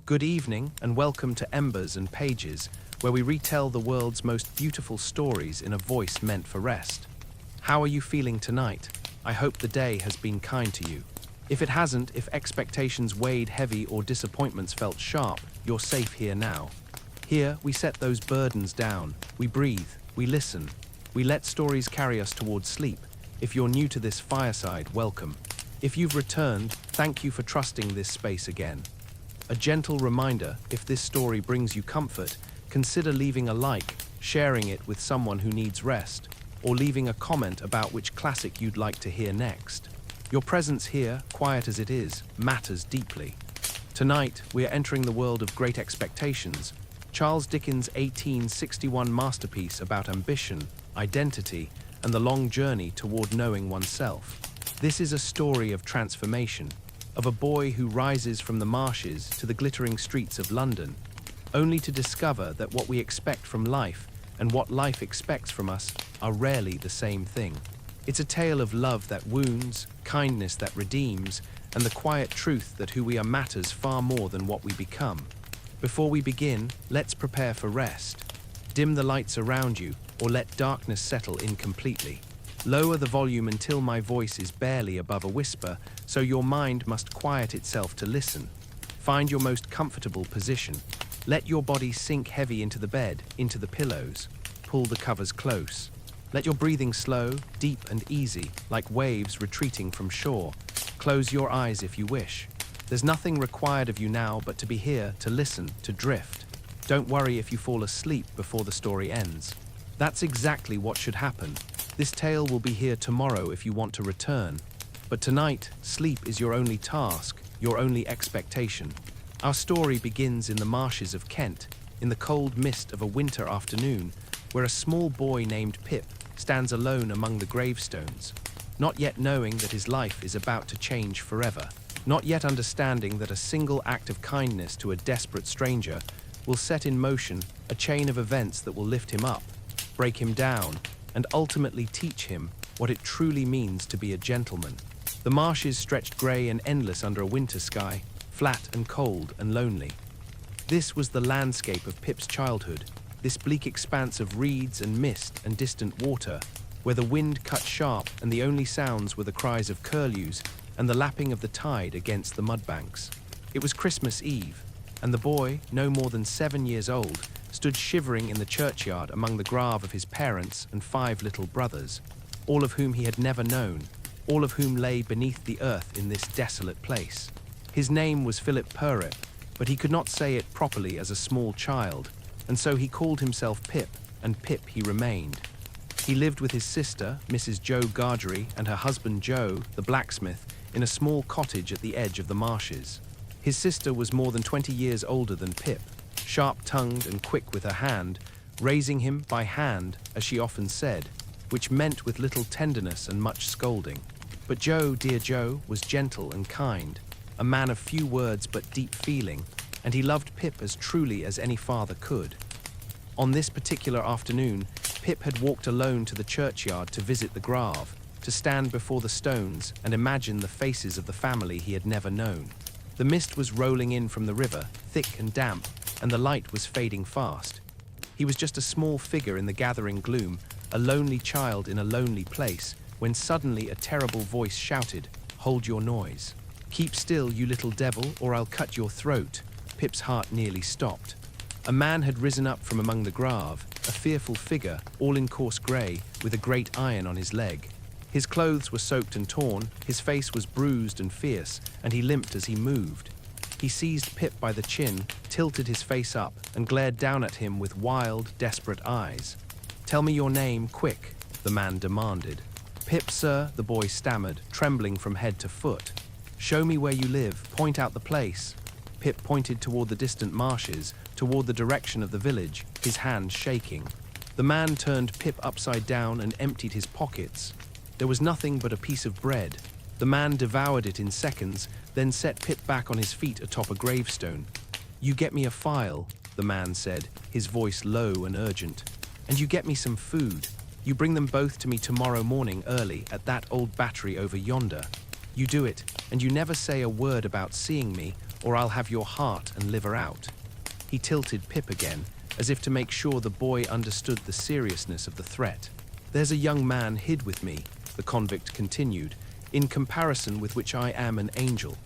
Good evening and welcome to Embers and Pages, where we retell the world's most beautiful stories in a voice meant for rest. How are you feeling tonight? I hope the day has been kind to you. If it hasn't, if expectations weighed heavy or disappointments felt sharp, you're safe here now. Here, we set those burdens down. We breathe, we listen, we let stories carry us towards sleep. If you're new to this fireside, welcome. If you've returned, thank you for trusting this space again. A gentle reminder, if this story brings you comfort, consider leaving a like, sharing it with someone who needs rest, or leaving a comment about which classic you'd like to hear next. Your presence here, quiet as it is, matters deeply. Tonight, we are entering the world of great expectations, Charles Dickens' 1861 masterpiece about ambition, identity, and the long journey toward knowing oneself. This is a story of transformation, of a boy who rises from the marshes to the glittering streets of London, only to discover that what we expect from life and what life expects from us are rarely the same thing. It's a tale of love that wounds, kindness that redeems, and the quiet truth that who we are matters far more than what we become. Before we begin, let's prepare for rest. Dim the lights around you, or let darkness settle in completely. Lower the volume until my voice is barely above a whisper, so your mind must quiet itself to listen. Find your most comfortable position. Let your body sink heavy into the bed, into the pillows. Pull the covers close. Let your breathing slow, deep and easy, like waves retreating from shore. Close your eyes if you wish. There's nothing required of you now but to be here, to listen, to drift. Don't worry if you fall asleep before the story ends. That's exactly what should happen. This tale will be here tomorrow if you want to return. But tonight, sleep is your only task, your only expectation. Our story begins in the marshes of Kent, in the cold mist of a winter afternoon, where a small boy named Pip stands alone among the gravestones, not yet knowing that his life is about to change forever, not yet understanding that a single act of kindness to a desperate stranger will set in motion a chain of events that will lift him up, break him down, and ultimately teach him what it truly means to be a gentleman. The marshes stretched grey and endless under a winter sky, flat and cold and lonely. This was the landscape of Pip's childhood, this bleak expanse of reeds and mist and distant water, where the wind cut sharp and the only sounds were the cries of curlews and the lapping of the tide against the mudbanks. It was Christmas Eve, and the boy, no more than 7 years old, stood shivering in the churchyard among the grave of his parents and 5 little brothers, all of whom he had never known, all of whom lay beneath the earth in this desolate place. His name was Philip Purrip, but he could not say it properly as a small child, and so he called himself Pip, and Pip he remained. He lived with his sister, Mrs. Joe Gargery, and her husband Joe, the blacksmith, in a small cottage at the edge of the marshes. His sister was more than 20 years older than Pip, sharp-tongued and quick with her hand, raising him by hand, as she often said, which meant with little tenderness and much scolding. But Joe, dear Joe, was gentle and kind, a man of few words but deep feeling, and he loved Pip as truly as any father could. On this particular afternoon, Pip had walked alone to the churchyard to visit the grave, to stand before the stones and imagine the faces of the family he had never known. The mist was rolling in from the river, thick and damp, and the light was fading fast. He was just a small figure in the gathering gloom, a lonely child in a lonely place, when suddenly a terrible voice shouted, "Hold your noise. Keep still, you little devil, or I'll cut your throat." Pip's heart nearly stopped. A man had risen up from among the grave, a fearful figure, all in coarse grey, with a great iron on his leg. His clothes were soaked and torn, his face was bruised and fierce, and he limped as he moved. He seized Pip by the chin, tilted his face up, and glared down at him with wild, desperate eyes. "Tell me your name, quick," the man demanded. "Pip, sir," the boy stammered, trembling from head to foot. "Show me where you live, point out the place." Pip pointed toward the distant marshes, toward the direction of the village, his hands shaking. The man turned Pip upside down and emptied his pockets. There was nothing but a piece of bread. The man devoured it in seconds, then set Pip back on his feet atop a gravestone. "You get me a file," the man said, his voice low and urgent. "And you get me some food. You bring them both to me tomorrow morning early at that old battery over yonder. You do it, and you never say a word about seeing me, or I'll have your heart and liver out." He tilted Pip again, as if to make sure the boy understood the seriousness of the threat. "There's a young man hid with me," the convict continued, "in comparison with which I am an angel.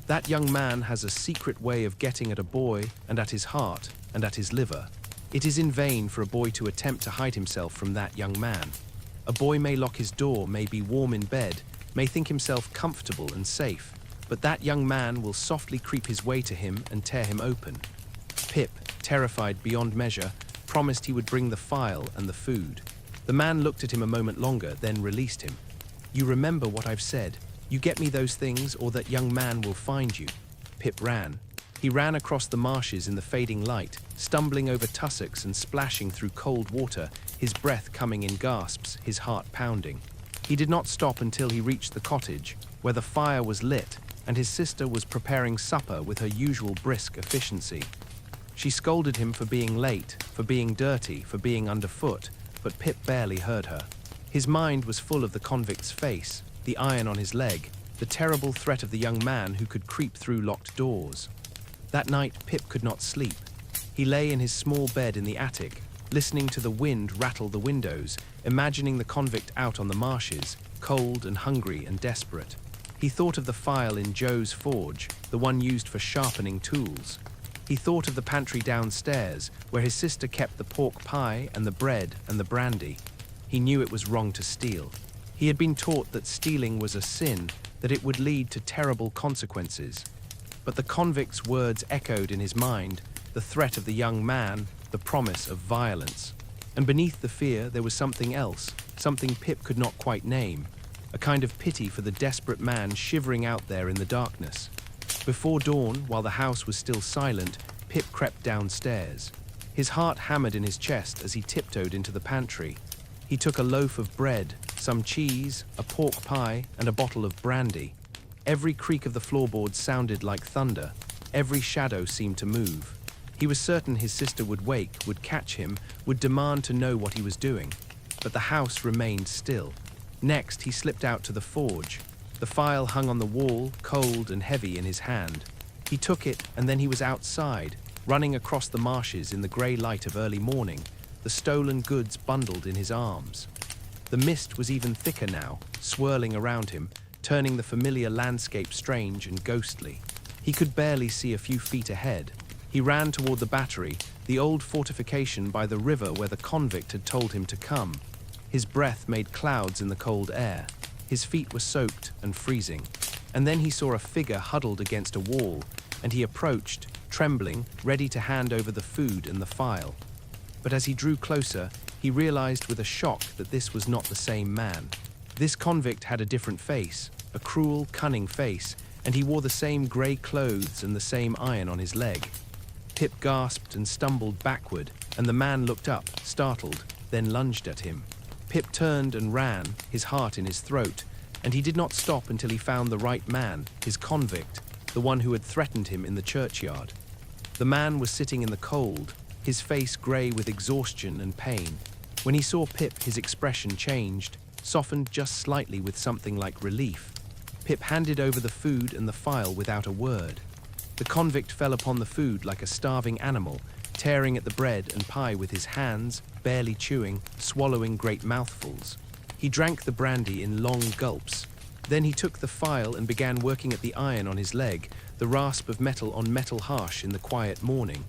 That young man has a secret way of getting at a boy and at his heart and at his liver. It is in vain for a boy to attempt to hide himself from that young man. A boy may lock his door, may be warm in bed, may think himself comfortable and safe, but that young man will softly creep his way to him and tear him open." Pip, terrified beyond measure, promised he would bring the file and the food. The man looked at him a moment longer, then released him. "You remember what I've said. You get me those things, or that young man will find you." Pip ran. He ran across the marshes in the fading light, stumbling over tussocks and splashing through cold water, his breath coming in gasps, his heart pounding. He did not stop until he reached the cottage, where the fire was lit and his sister was preparing supper with her usual brisk efficiency. She scolded him for being late, for being dirty, for being underfoot, but Pip barely heard her. His mind was full of the convict's face, the iron on his leg, the terrible threat of the young man who could creep through locked doors. That night, Pip could not sleep. He lay in his small bed in the attic, listening to the wind rattle the windows, imagining the convict out on the marshes, cold and hungry and desperate. He thought of the file in Joe's forge, the one used for sharpening tools. He thought of the pantry downstairs, where his sister kept the pork pie and the bread and the brandy. He knew it was wrong to steal. He had been taught that stealing was a sin, that it would lead to terrible consequences. But the convict's words echoed in his mind, the threat of the young man, the promise of violence. And beneath the fear there was something else, something Pip could not quite name, a kind of pity for the desperate man shivering out there in the darkness. Before dawn, while the house was still silent, Pip crept downstairs. His heart hammered in his chest as he tiptoed into the pantry. He took a loaf of bread, some cheese, a pork pie, and a bottle of brandy. Every creak of the floorboards sounded like thunder. Every shadow seemed to move. He was certain his sister would wake, would catch him, would demand to know what he was doing. But the house remained still. Next, he slipped out to the forge. The file hung on the wall, cold and heavy in his hand. He took it, and then he was outside, running across the marshes in the grey light of early morning, the stolen goods bundled in his arms. The mist was even thicker now, swirling around him, turning the familiar landscape strange and ghostly. He could barely see a few feet ahead. He ran toward the battery, the old fortification by the river where the convict had told him to come. His breath made clouds in the cold air. His feet were soaked and freezing. And then he saw a figure huddled against a wall, and he approached, trembling, ready to hand over the food and the file. But as he drew closer, he realized with a shock that this was not the same man. This convict had a different face, a cruel, cunning face, and he wore the same grey clothes and the same iron on his leg. Pip gasped and stumbled backward, and the man looked up, startled, then lunged at him. Pip turned and ran, his heart in his throat, and he did not stop until he found the right man, his convict, the one who had threatened him in the churchyard. The man was sitting in the cold, his face grey with exhaustion and pain. When he saw Pip, his expression changed, softened just slightly with something like relief. Pip handed over the food and the file without a word. The convict fell upon the food like a starving animal, tearing at the bread and pie with his hands, barely chewing, swallowing great mouthfuls. He drank the brandy in long gulps. Then he took the file and began working at the iron on his leg, the rasp of metal on metal harsh in the quiet morning.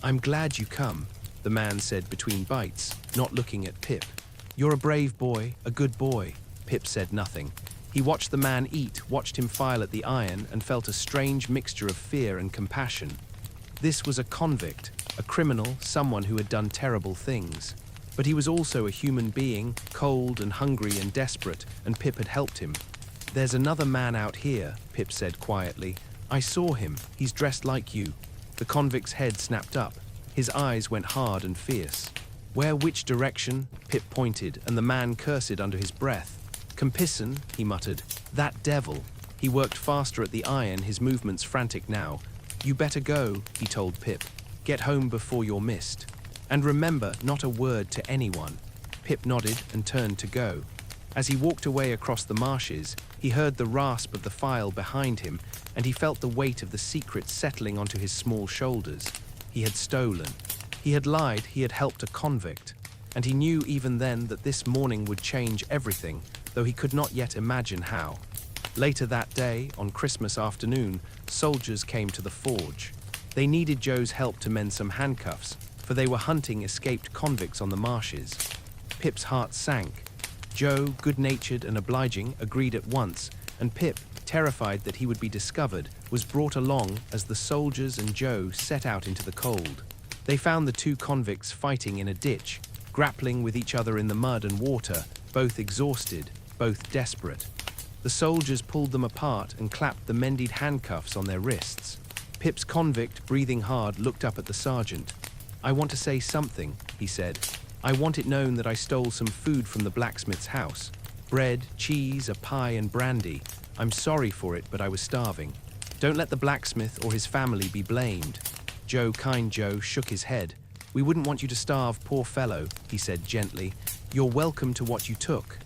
"I'm glad you come," the man said between bites, not looking at Pip. "You're a brave boy, a good boy." Pip said nothing. He watched the man eat, watched him file at the iron, and felt a strange mixture of fear and compassion. This was a convict, a criminal, someone who had done terrible things. But he was also a human being, cold and hungry and desperate, and Pip had helped him. "There's another man out here," Pip said quietly. "I saw him. He's dressed like you." The convict's head snapped up. His eyes went hard and fierce. "Where, which direction?" Pip pointed, and the man cursed under his breath. "Compison," he muttered. "That devil." He worked faster at the iron, his movements frantic now. "You better go," he told Pip. "Get home before you're missed. And remember, not a word to anyone." Pip nodded and turned to go. As he walked away across the marshes, he heard the rasp of the file behind him, and he felt the weight of the secret settling onto his small shoulders. He had stolen. He had lied, he had helped a convict. And he knew even then that this morning would change everything, though he could not yet imagine how. Later that day, on Christmas afternoon, soldiers came to the forge. They needed Joe's help to mend some handcuffs, for they were hunting escaped convicts on the marshes. Pip's heart sank. Joe, good-natured and obliging, agreed at once, and Pip, terrified that he would be discovered, was brought along as the soldiers and Joe set out into the cold. They found the two convicts fighting in a ditch, grappling with each other in the mud and water, both exhausted, both desperate. The soldiers pulled them apart and clapped the mended handcuffs on their wrists. Pip's convict, breathing hard, looked up at the sergeant. "I want to say something," he said. "I want it known that I stole some food from the blacksmith's house. Bread, cheese, a pie and brandy. I'm sorry for it, but I was starving. Don't let the blacksmith or his family be blamed." Kind Joe, shook his head. "We wouldn't want you to starve, poor fellow," he said gently. "You're welcome to what you took."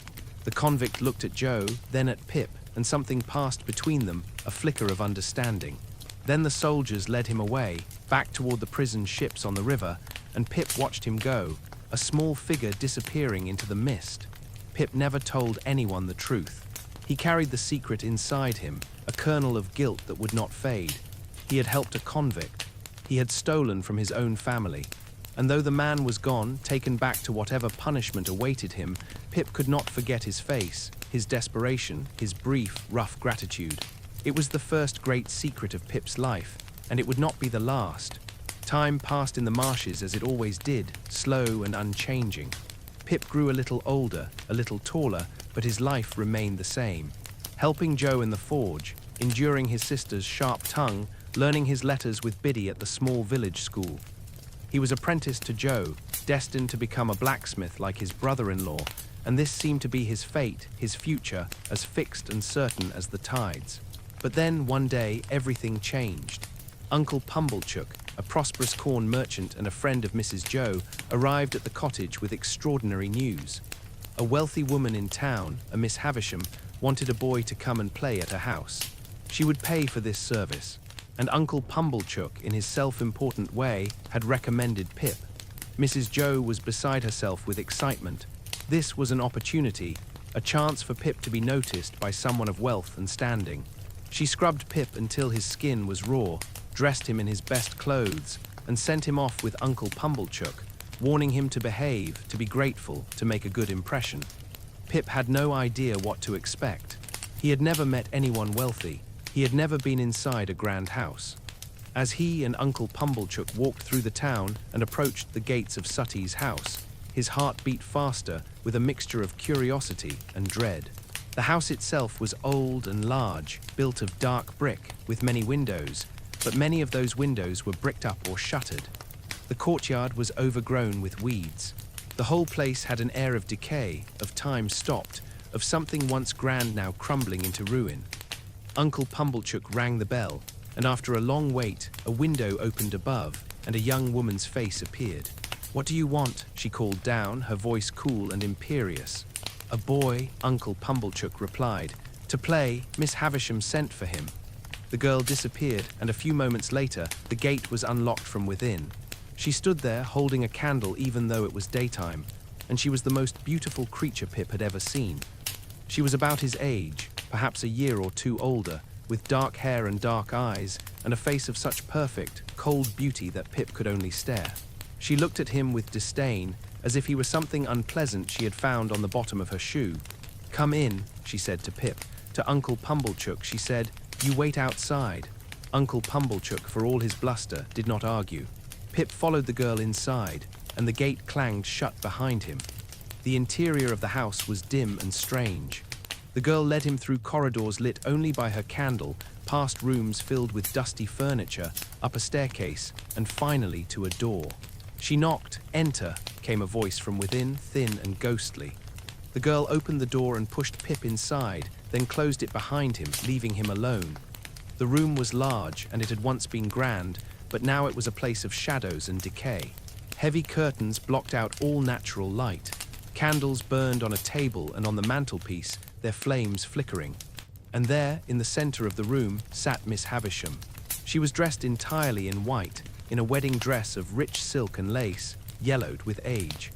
The convict looked at Joe, then at Pip, and something passed between them, a flicker of understanding. Then the soldiers led him away, back toward the prison ships on the river, and Pip watched him go, a small figure disappearing into the mist. Pip never told anyone the truth. He carried the secret inside him, a kernel of guilt that would not fade. He had helped a convict. He had stolen from his own family. And though the man was gone, taken back to whatever punishment awaited him, Pip could not forget his face, his desperation, his brief, rough gratitude. It was the first great secret of Pip's life, and it would not be the last. Time passed in the marshes as it always did, slow and unchanging. Pip grew a little older, a little taller, but his life remained the same. Helping Joe in the forge, enduring his sister's sharp tongue, learning his letters with Biddy at the small village school. He was apprenticed to Joe, destined to become a blacksmith like his brother-in-law, and this seemed to be his fate, his future, as fixed and certain as the tides. But then, one day, everything changed. Uncle Pumblechook, a prosperous corn merchant and a friend of Mrs. Joe, arrived at the cottage with extraordinary news. A wealthy woman in town, a Miss Havisham, wanted a boy to come and play at her house. She would pay for this service, and Uncle Pumblechook, in his self-important way, had recommended Pip. Mrs. Joe was beside herself with excitement. This was an opportunity, a chance for Pip to be noticed by someone of wealth and standing. She scrubbed Pip until his skin was raw, dressed him in his best clothes, and sent him off with Uncle Pumblechook, warning him to behave, to be grateful, to make a good impression. Pip had no idea what to expect. He had never met anyone wealthy. He had never been inside a grand house. As he and Uncle Pumblechook walked through the town and approached the gates of Sutty's house, his heart beat faster with a mixture of curiosity and dread. The house itself was old and large, built of dark brick, with many windows, but many of those windows were bricked up or shuttered. The courtyard was overgrown with weeds. The whole place had an air of decay, of time stopped, of something once grand now crumbling into ruin. Uncle Pumblechook rang the bell, and after a long wait, a window opened above, and a young woman's face appeared. "What do you want?" she called down, her voice cool and imperious. "A boy," Uncle Pumblechook replied. "To play, Miss Havisham sent for him." The girl disappeared, and a few moments later, the gate was unlocked from within. She stood there, holding a candle even though it was daytime, and she was the most beautiful creature Pip had ever seen. She was about his age, perhaps a year or two older, with dark hair and dark eyes, and a face of such perfect, cold beauty that Pip could only stare. She looked at him with disdain, as if he were something unpleasant she had found on the bottom of her shoe. "Come in," she said to Pip. To Uncle Pumblechook she said, "You wait outside." Uncle Pumblechook, for all his bluster, did not argue. Pip followed the girl inside, and the gate clanged shut behind him. The interior of the house was dim and strange. The girl led him through corridors lit only by her candle, past rooms filled with dusty furniture, up a staircase, and finally to a door. She knocked. "Enter," came a voice from within, thin and ghostly. The girl opened the door and pushed Pip inside, then closed it behind him, leaving him alone. The room was large, and it had once been grand, but now it was a place of shadows and decay. Heavy curtains blocked out all natural light. Candles burned on a table and on the mantelpiece, their flames flickering. And there, in the center of the room, sat Miss Havisham. She was dressed entirely in white, in a wedding dress of rich silk and lace, yellowed with age.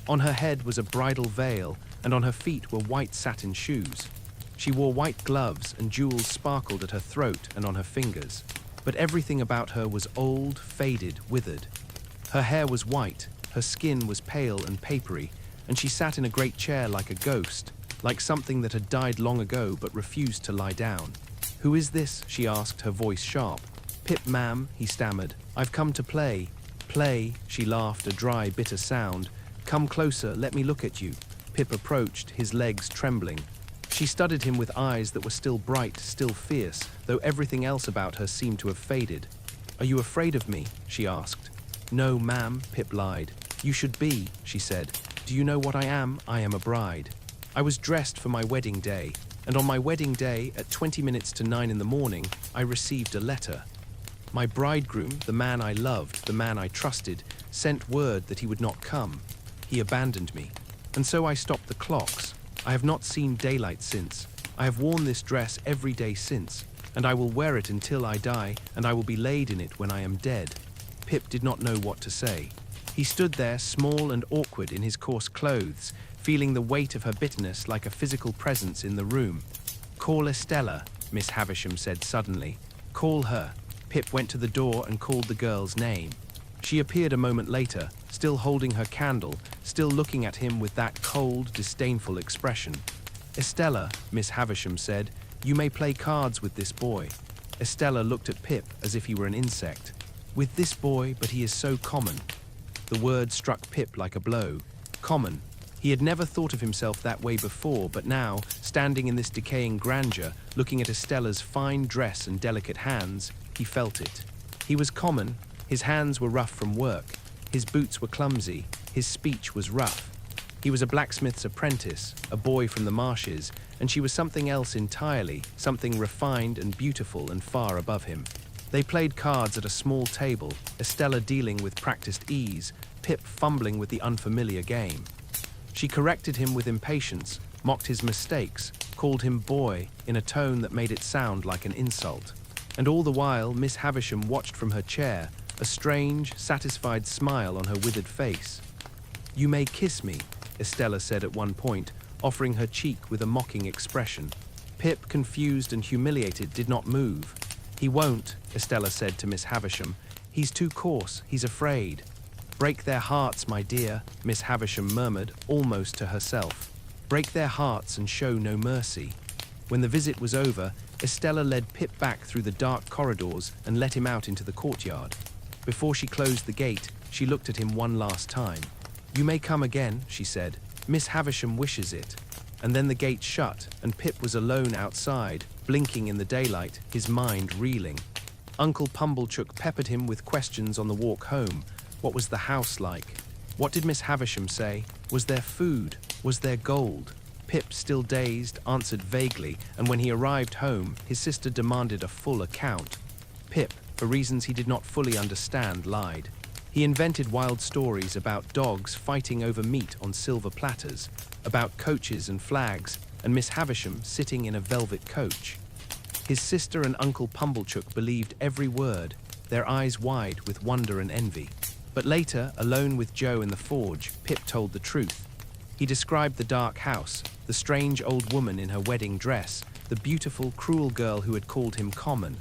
On her head was a bridal veil, and on her feet were white satin shoes. She wore white gloves, and jewels sparkled at her throat and on her fingers. But everything about her was old, faded, withered. Her hair was white, her skin was pale and papery, and she sat in a great chair like a ghost, like something that had died long ago but refused to lie down. "Who is this?" she asked, her voice sharp. "Pip, ma'am," he stammered. "I've come to play." "Play?" She laughed, a dry, bitter sound. "Come closer, let me look at you." Pip approached, his legs trembling. She studied him with eyes that were still bright, still fierce, though everything else about her seemed to have faded. "Are you afraid of me?" she asked. "No, ma'am," Pip lied. "You should be," she said. "Do you know what I am? I am a bride. I was dressed for my wedding day, and on my wedding day, at 20 minutes to 9 in the morning, I received a letter. My bridegroom, the man I loved, the man I trusted, sent word that he would not come. He abandoned me. And so I stopped the clocks. I have not seen daylight since. I have worn this dress every day since, and I will wear it until I die, and I will be laid in it when I am dead." Pip did not know what to say. He stood there, small and awkward in his coarse clothes, feeling the weight of her bitterness like a physical presence in the room. "Call Estella," Miss Havisham said suddenly. "Call her." Pip went to the door and called the girl's name. She appeared a moment later, still holding her candle, still looking at him with that cold, disdainful expression. "Estella," Miss Havisham said, "you may play cards with this boy." Estella looked at Pip as if he were an insect. "With this boy, but he is so common." The word struck Pip like a blow. Common. He had never thought of himself that way before, but now, standing in this decaying grandeur, looking at Estella's fine dress and delicate hands, he felt it. He was common. His hands were rough from work. His boots were clumsy. His speech was rough. He was a blacksmith's apprentice, a boy from the marshes, and she was something else entirely, something refined and beautiful and far above him. They played cards at a small table, Estella dealing with practiced ease, Pip fumbling with the unfamiliar game. She corrected him with impatience, mocked his mistakes, called him boy in a tone that made it sound like an insult. And all the while, Miss Havisham watched from her chair, a strange, satisfied smile on her withered face. "You may kiss me," Estella said at one point, offering her cheek with a mocking expression. Pip, confused and humiliated, did not move. "He won't," Estella said to Miss Havisham. "He's too coarse, he's afraid." "Break their hearts, my dear," Miss Havisham murmured, almost to herself. "Break their hearts and show no mercy." When the visit was over, Estella led Pip back through the dark corridors and let him out into the courtyard. Before she closed the gate, she looked at him one last time. "You may come again," she said. "Miss Havisham wishes it." And then the gate shut, and Pip was alone outside, blinking in the daylight, his mind reeling. Uncle Pumblechook peppered him with questions on the walk home. What was the house like? What did Miss Havisham say? Was there food? Was there gold? Pip, still dazed, answered vaguely, and when he arrived home, his sister demanded a full account. Pip, for reasons he did not fully understand, lied. He invented wild stories about dogs fighting over meat on silver platters, about coaches and flags, and Miss Havisham sitting in a velvet coach. His sister and Uncle Pumblechook believed every word, their eyes wide with wonder and envy. But later, alone with Joe in the forge, Pip told the truth. He described the dark house, the strange old woman in her wedding dress, the beautiful, cruel girl who had called him common.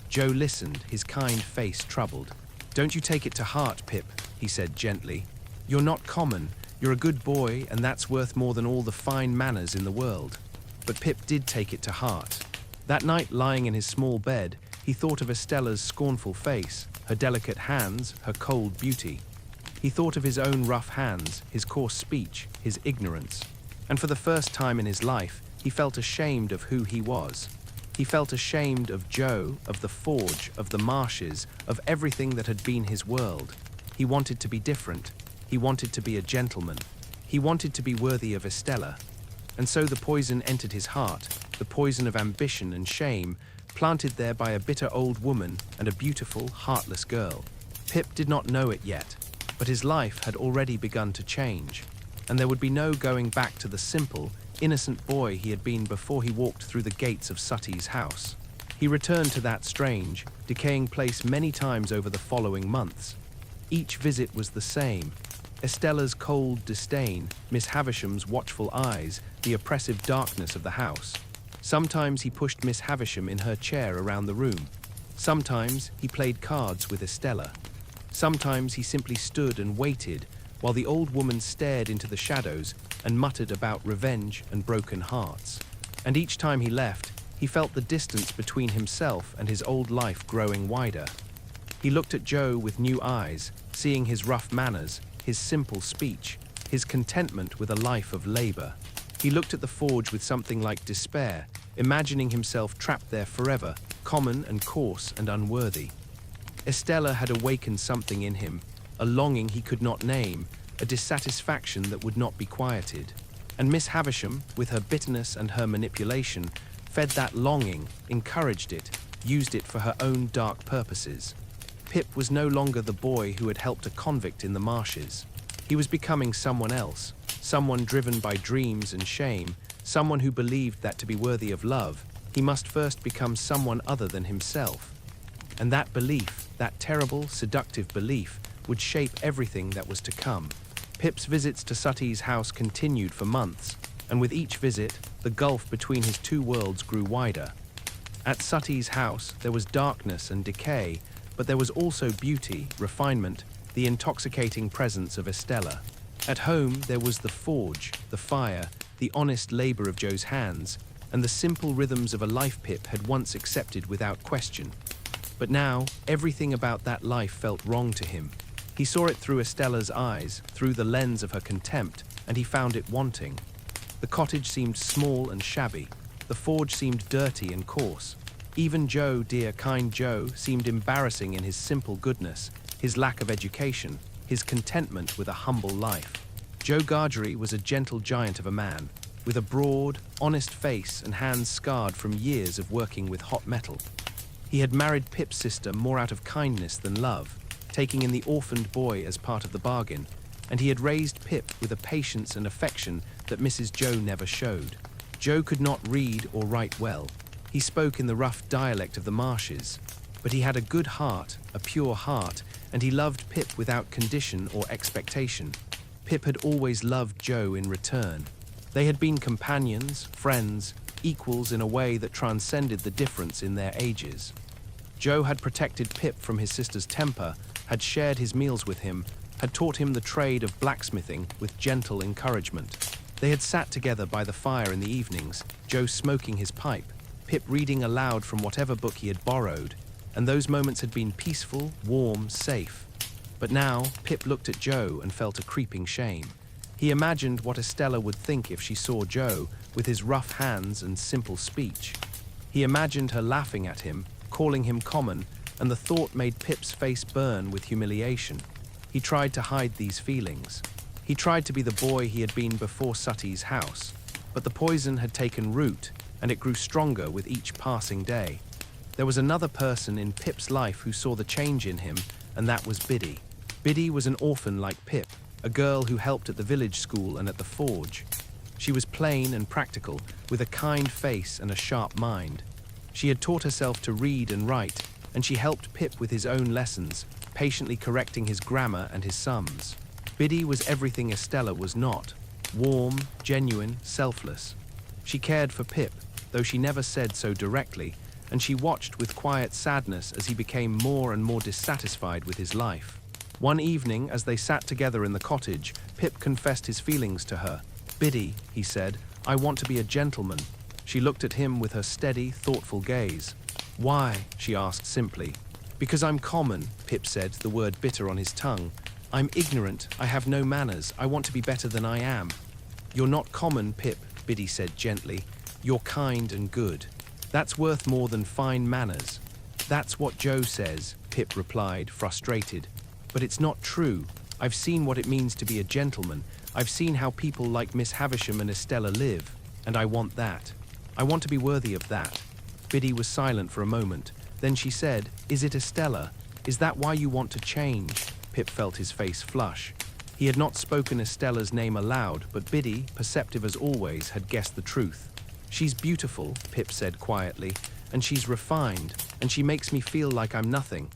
Joe listened, his kind face troubled. "Don't you take it to heart, Pip," he said gently. "You're not common. You're a good boy, and that's worth more than all the fine manners in the world." But Pip did take it to heart. That night, lying in his small bed, he thought of Estella's scornful face, her delicate hands, her cold beauty. He thought of his own rough hands, his coarse speech, his ignorance. And for the first time in his life, he felt ashamed of who he was. He felt ashamed of Joe, of the forge, of the marshes, of everything that had been his world. He wanted to be different. He wanted to be a gentleman. He wanted to be worthy of Estella. And so the poison entered his heart, the poison of ambition and shame, planted there by a bitter old woman and a beautiful, heartless girl. Pip did not know it yet, but his life had already begun to change. and there would be no going back to the simple, innocent boy he had been before he walked through the gates of Sutty's house. He returned to that strange, decaying place many times over the following months. Each visit was the same. Estella's cold disdain, Miss Havisham's watchful eyes, the oppressive darkness of the house. Sometimes he pushed Miss Havisham in her chair around the room. Sometimes he played cards with Estella. Sometimes he simply stood and waited while the old woman stared into the shadows and muttered about revenge and broken hearts. And each time he left, he felt the distance between himself and his old life growing wider. He looked at Joe with new eyes, seeing his rough manners, his simple speech, his contentment with a life of labor. He looked at the forge with something like despair, imagining himself trapped there forever, common and coarse and unworthy. Estella had awakened something in him, a longing he could not name, a dissatisfaction that would not be quieted. And Miss Havisham, with her bitterness and her manipulation, fed that longing, encouraged it, used it for her own dark purposes. Pip was no longer the boy who had helped a convict in the marshes. He was becoming someone else, someone driven by dreams and shame, someone who believed that to be worthy of love, he must first become someone other than himself. And that belief, that terrible, seductive belief, would shape everything that was to come. Pip's visits to Sutty's house continued for months, and with each visit, the gulf between his two worlds grew wider. At Sutty's house, there was darkness and decay, but there was also beauty, refinement, the intoxicating presence of Estella. At home, there was the forge, the fire, the honest labor of Joe's hands, and the simple rhythms of a life Pip had once accepted without question. But now, everything about that life felt wrong to him. He saw it through Estella's eyes, through the lens of her contempt, and he found it wanting. The cottage seemed small and shabby. The forge seemed dirty and coarse. Even Joe, dear, kind Joe, seemed embarrassing in his simple goodness, his lack of education, his contentment with a humble life. Joe Gargery was a gentle giant of a man, with a broad, honest face and hands scarred from years of working with hot metal. He had married Pip's sister more out of kindness than love, taking in the orphaned boy as part of the bargain, and he had raised Pip with a patience and affection that Mrs. Joe never showed. Joe could not read or write well. He spoke in the rough dialect of the marshes, but he had a good heart, a pure heart, and he loved Pip without condition or expectation. Pip had always loved Joe in return. They had been companions, friends, equals in a way that transcended the difference in their ages. Joe had protected Pip from his sister's temper, had shared his meals with him, had taught him the trade of blacksmithing with gentle encouragement. They had sat together by the fire in the evenings, Joe smoking his pipe, Pip reading aloud from whatever book he had borrowed, and those moments had been peaceful, warm, safe. But now, Pip looked at Joe and felt a creeping shame. He imagined what Estella would think if she saw Joe, with his rough hands and simple speech. He imagined her laughing at him, calling him common, and the thought made Pip's face burn with humiliation. He tried to hide these feelings. He tried to be the boy he had been before Sutty's house, but the poison had taken root, and it grew stronger with each passing day. There was another person in Pip's life who saw the change in him, and that was Biddy. Biddy was an orphan like Pip, a girl who helped at the village school and at the forge. She was plain and practical, with a kind face and a sharp mind. She had taught herself to read and write, and she helped Pip with his own lessons, patiently correcting his grammar and his sums. Biddy was everything Estella was not: warm, genuine, selfless. She cared for Pip, though she never said so directly, and she watched with quiet sadness as he became more and more dissatisfied with his life. One evening, as they sat together in the cottage, Pip confessed his feelings to her. "Biddy," he said, "I want to be a gentleman." She looked at him with her steady, thoughtful gaze. "Why?" she asked simply. "Because I'm common," Pip said, the word bitter on his tongue. "I'm ignorant, I have no manners, I want to be better than I am." "You're not common, Pip," Biddy said gently. "You're kind and good. That's worth more than fine manners." "That's what Joe says," Pip replied, frustrated. "But it's not true. I've seen what it means to be a gentleman. I've seen how people like Miss Havisham and Estella live, and I want that. I want to be worthy of that." Biddy was silent for a moment. Then she said, "Is it Estella? Is that why you want to change?" Pip felt his face flush. He had not spoken Estella's name aloud, but Biddy, perceptive as always, had guessed the truth. "She's beautiful," Pip said quietly, "and she's refined, and she makes me feel like I'm nothing."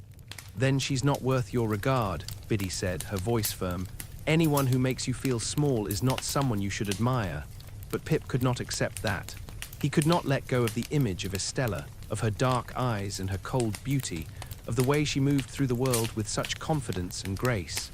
"Then she's not worth your regard," Biddy said, her voice firm. "Anyone who makes you feel small is not someone you should admire." But Pip could not accept that. He could not let go of the image of Estella, of her dark eyes and her cold beauty, of the way she moved through the world with such confidence and grace.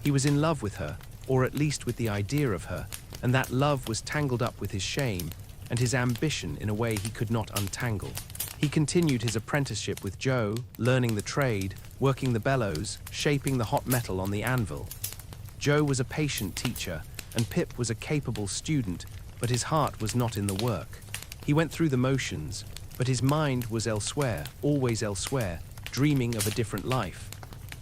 He was in love with her, or at least with the idea of her, and that love was tangled up with his shame and his ambition in a way he could not untangle. He continued his apprenticeship with Joe, learning the trade, working the bellows, shaping the hot metal on the anvil. Joe was a patient teacher, and Pip was a capable student, but his heart was not in the work. He went through the motions, but his mind was elsewhere, always elsewhere, dreaming of a different life.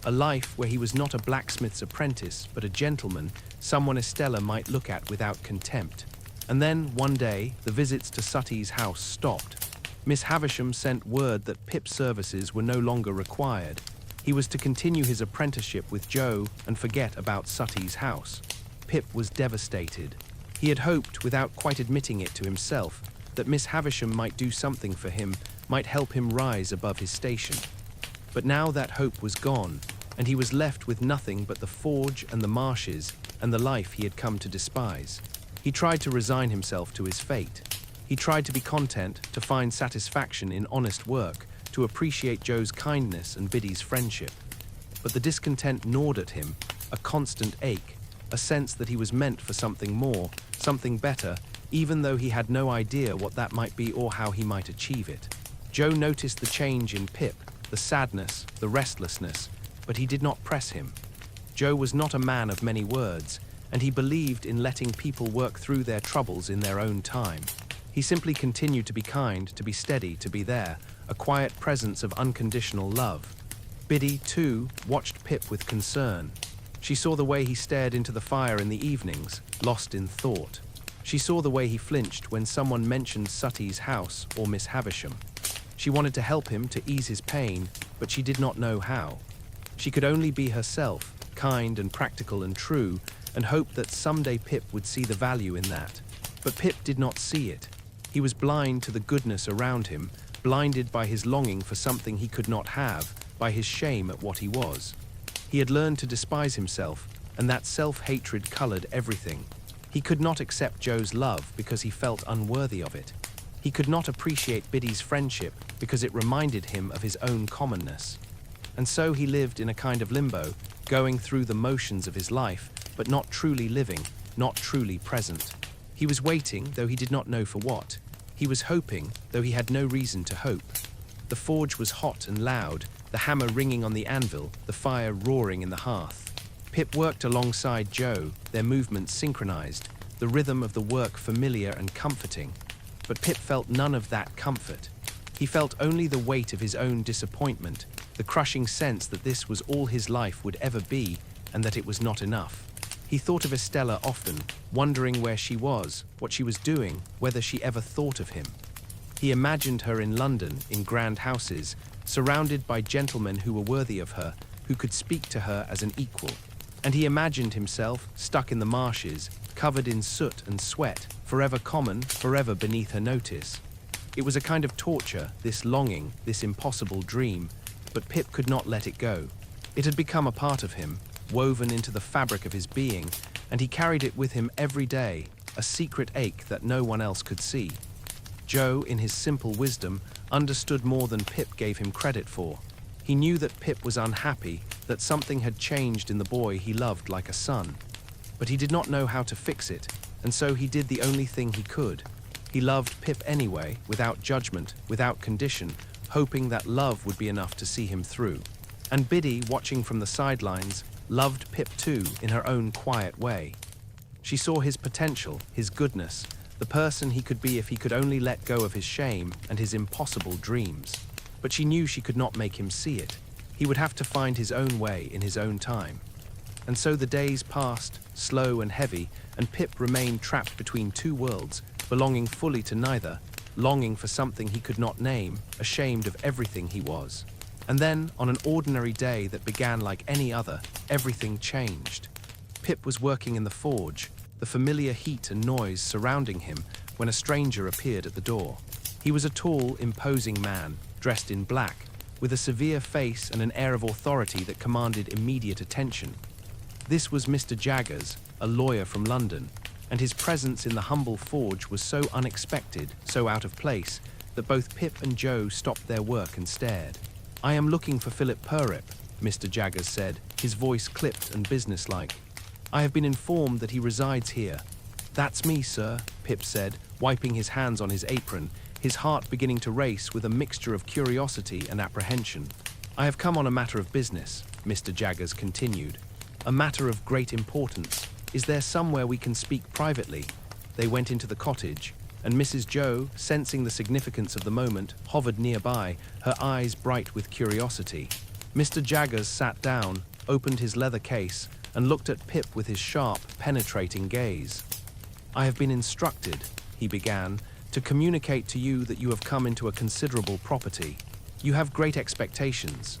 A life where he was not a blacksmith's apprentice, but a gentleman, someone Estella might look at without contempt. And then, one day, the visits to Sutty's house stopped. Miss Havisham sent word that Pip's services were no longer required. He was to continue his apprenticeship with Joe and forget about Sutty's house. Pip was devastated. He had hoped, without quite admitting it to himself, that Miss Havisham might do something for him, might help him rise above his station. But now that hope was gone, and he was left with nothing but the forge and the marshes and the life he had come to despise. He tried to resign himself to his fate. He tried to be content, to find satisfaction in honest work, to appreciate Joe's kindness and Biddy's friendship. But the discontent gnawed at him, a constant ache, a sense that he was meant for something more, something better, even though he had no idea what that might be or how he might achieve it. Joe noticed the change in Pip, the sadness, the restlessness, but he did not press him. Joe was not a man of many words, and he believed in letting people work through their troubles in their own time. He simply continued to be kind, to be steady, to be there, a quiet presence of unconditional love. Biddy, too, watched Pip with concern. She saw the way he stared into the fire in the evenings, lost in thought. She saw the way he flinched when someone mentioned Sutty's house or Miss Havisham. She wanted to help him to ease his pain, but she did not know how. She could only be herself, kind and practical and true, and hope that someday Pip would see the value in that. But Pip did not see it. He was blind to the goodness around him, blinded by his longing for something he could not have, by his shame at what he was. He had learned to despise himself, and that self-hatred colored everything. He could not accept Joe's love because he felt unworthy of it. He could not appreciate Biddy's friendship because it reminded him of his own commonness. And so he lived in a kind of limbo, going through the motions of his life, but not truly living, not truly present. He was waiting, though he did not know for what. He was hoping, though he had no reason to hope. The forge was hot and loud, the hammer ringing on the anvil, the fire roaring in the hearth. Pip worked alongside Joe, their movements synchronized, the rhythm of the work familiar and comforting. But Pip felt none of that comfort. He felt only the weight of his own disappointment, the crushing sense that this was all his life would ever be, and that it was not enough. He thought of Estella often, wondering where she was, what she was doing, whether she ever thought of him. He imagined her in London, in grand houses, surrounded by gentlemen who were worthy of her, who could speak to her as an equal. And he imagined himself, stuck in the marshes, covered in soot and sweat, forever common, forever beneath her notice. It was a kind of torture, this longing, this impossible dream, but Pip could not let it go. It had become a part of him, woven into the fabric of his being, and he carried it with him every day, a secret ache that no one else could see. Joe, in his simple wisdom, understood more than Pip gave him credit for. He knew that Pip was unhappy, that something had changed in the boy he loved like a son. But he did not know how to fix it, and so he did the only thing he could. He loved Pip anyway, without judgment, without condition, hoping that love would be enough to see him through. And Biddy, watching from the sidelines, loved Pip too, in her own quiet way. She saw his potential, his goodness, the person he could be if he could only let go of his shame and his impossible dreams. But she knew she could not make him see it. He would have to find his own way in his own time. And so the days passed, slow and heavy, and Pip remained trapped between two worlds, belonging fully to neither, longing for something he could not name, ashamed of everything he was. And then, on an ordinary day that began like any other, everything changed. Pip was working in the forge, the familiar heat and noise surrounding him, when a stranger appeared at the door. He was a tall, imposing man, dressed in black, with a severe face and an air of authority that commanded immediate attention. This was Mr. Jaggers, a lawyer from London, and his presence in the humble forge was so unexpected, so out of place, that both Pip and Joe stopped their work and stared. "I am looking for Philip Purrip," Mr. Jaggers said, his voice clipped and businesslike. "I have been informed that he resides here." "That's me, sir," Pip said, wiping his hands on his apron, his heart beginning to race with a mixture of curiosity and apprehension. "I have come on a matter of business," Mr. Jaggers continued. "A matter of great importance. Is there somewhere we can speak privately?" They went into the cottage, and Mrs. Joe, sensing the significance of the moment, hovered nearby, her eyes bright with curiosity. Mr. Jaggers sat down, opened his leather case, and looked at Pip with his sharp, penetrating gaze. "I have been instructed," he began, "to communicate to you that you have come into a considerable property. You have great expectations."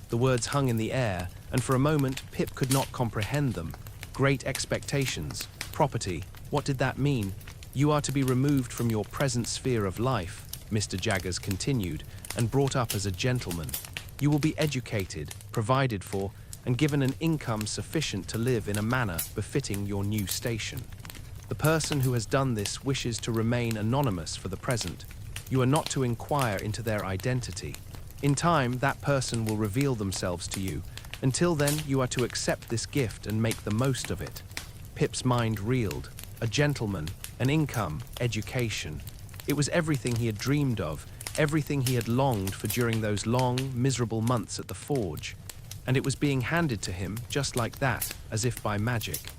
The words hung in the air, and for a moment Pip could not comprehend them. Great expectations, property, what did that mean? "You are to be removed from your present sphere of life," Mr. Jaggers continued, "and brought up as a gentleman. You will be educated, provided for, and given an income sufficient to live in a manner befitting your new station. The person who has done this wishes to remain anonymous for the present. You are not to inquire into their identity. In time, that person will reveal themselves to you. Until then, you are to accept this gift and make the most of it." Pip's mind reeled. A gentleman, an income, education. It was everything he had dreamed of, everything he had longed for during those long, miserable months at the forge. And it was being handed to him just like that, as if by magic.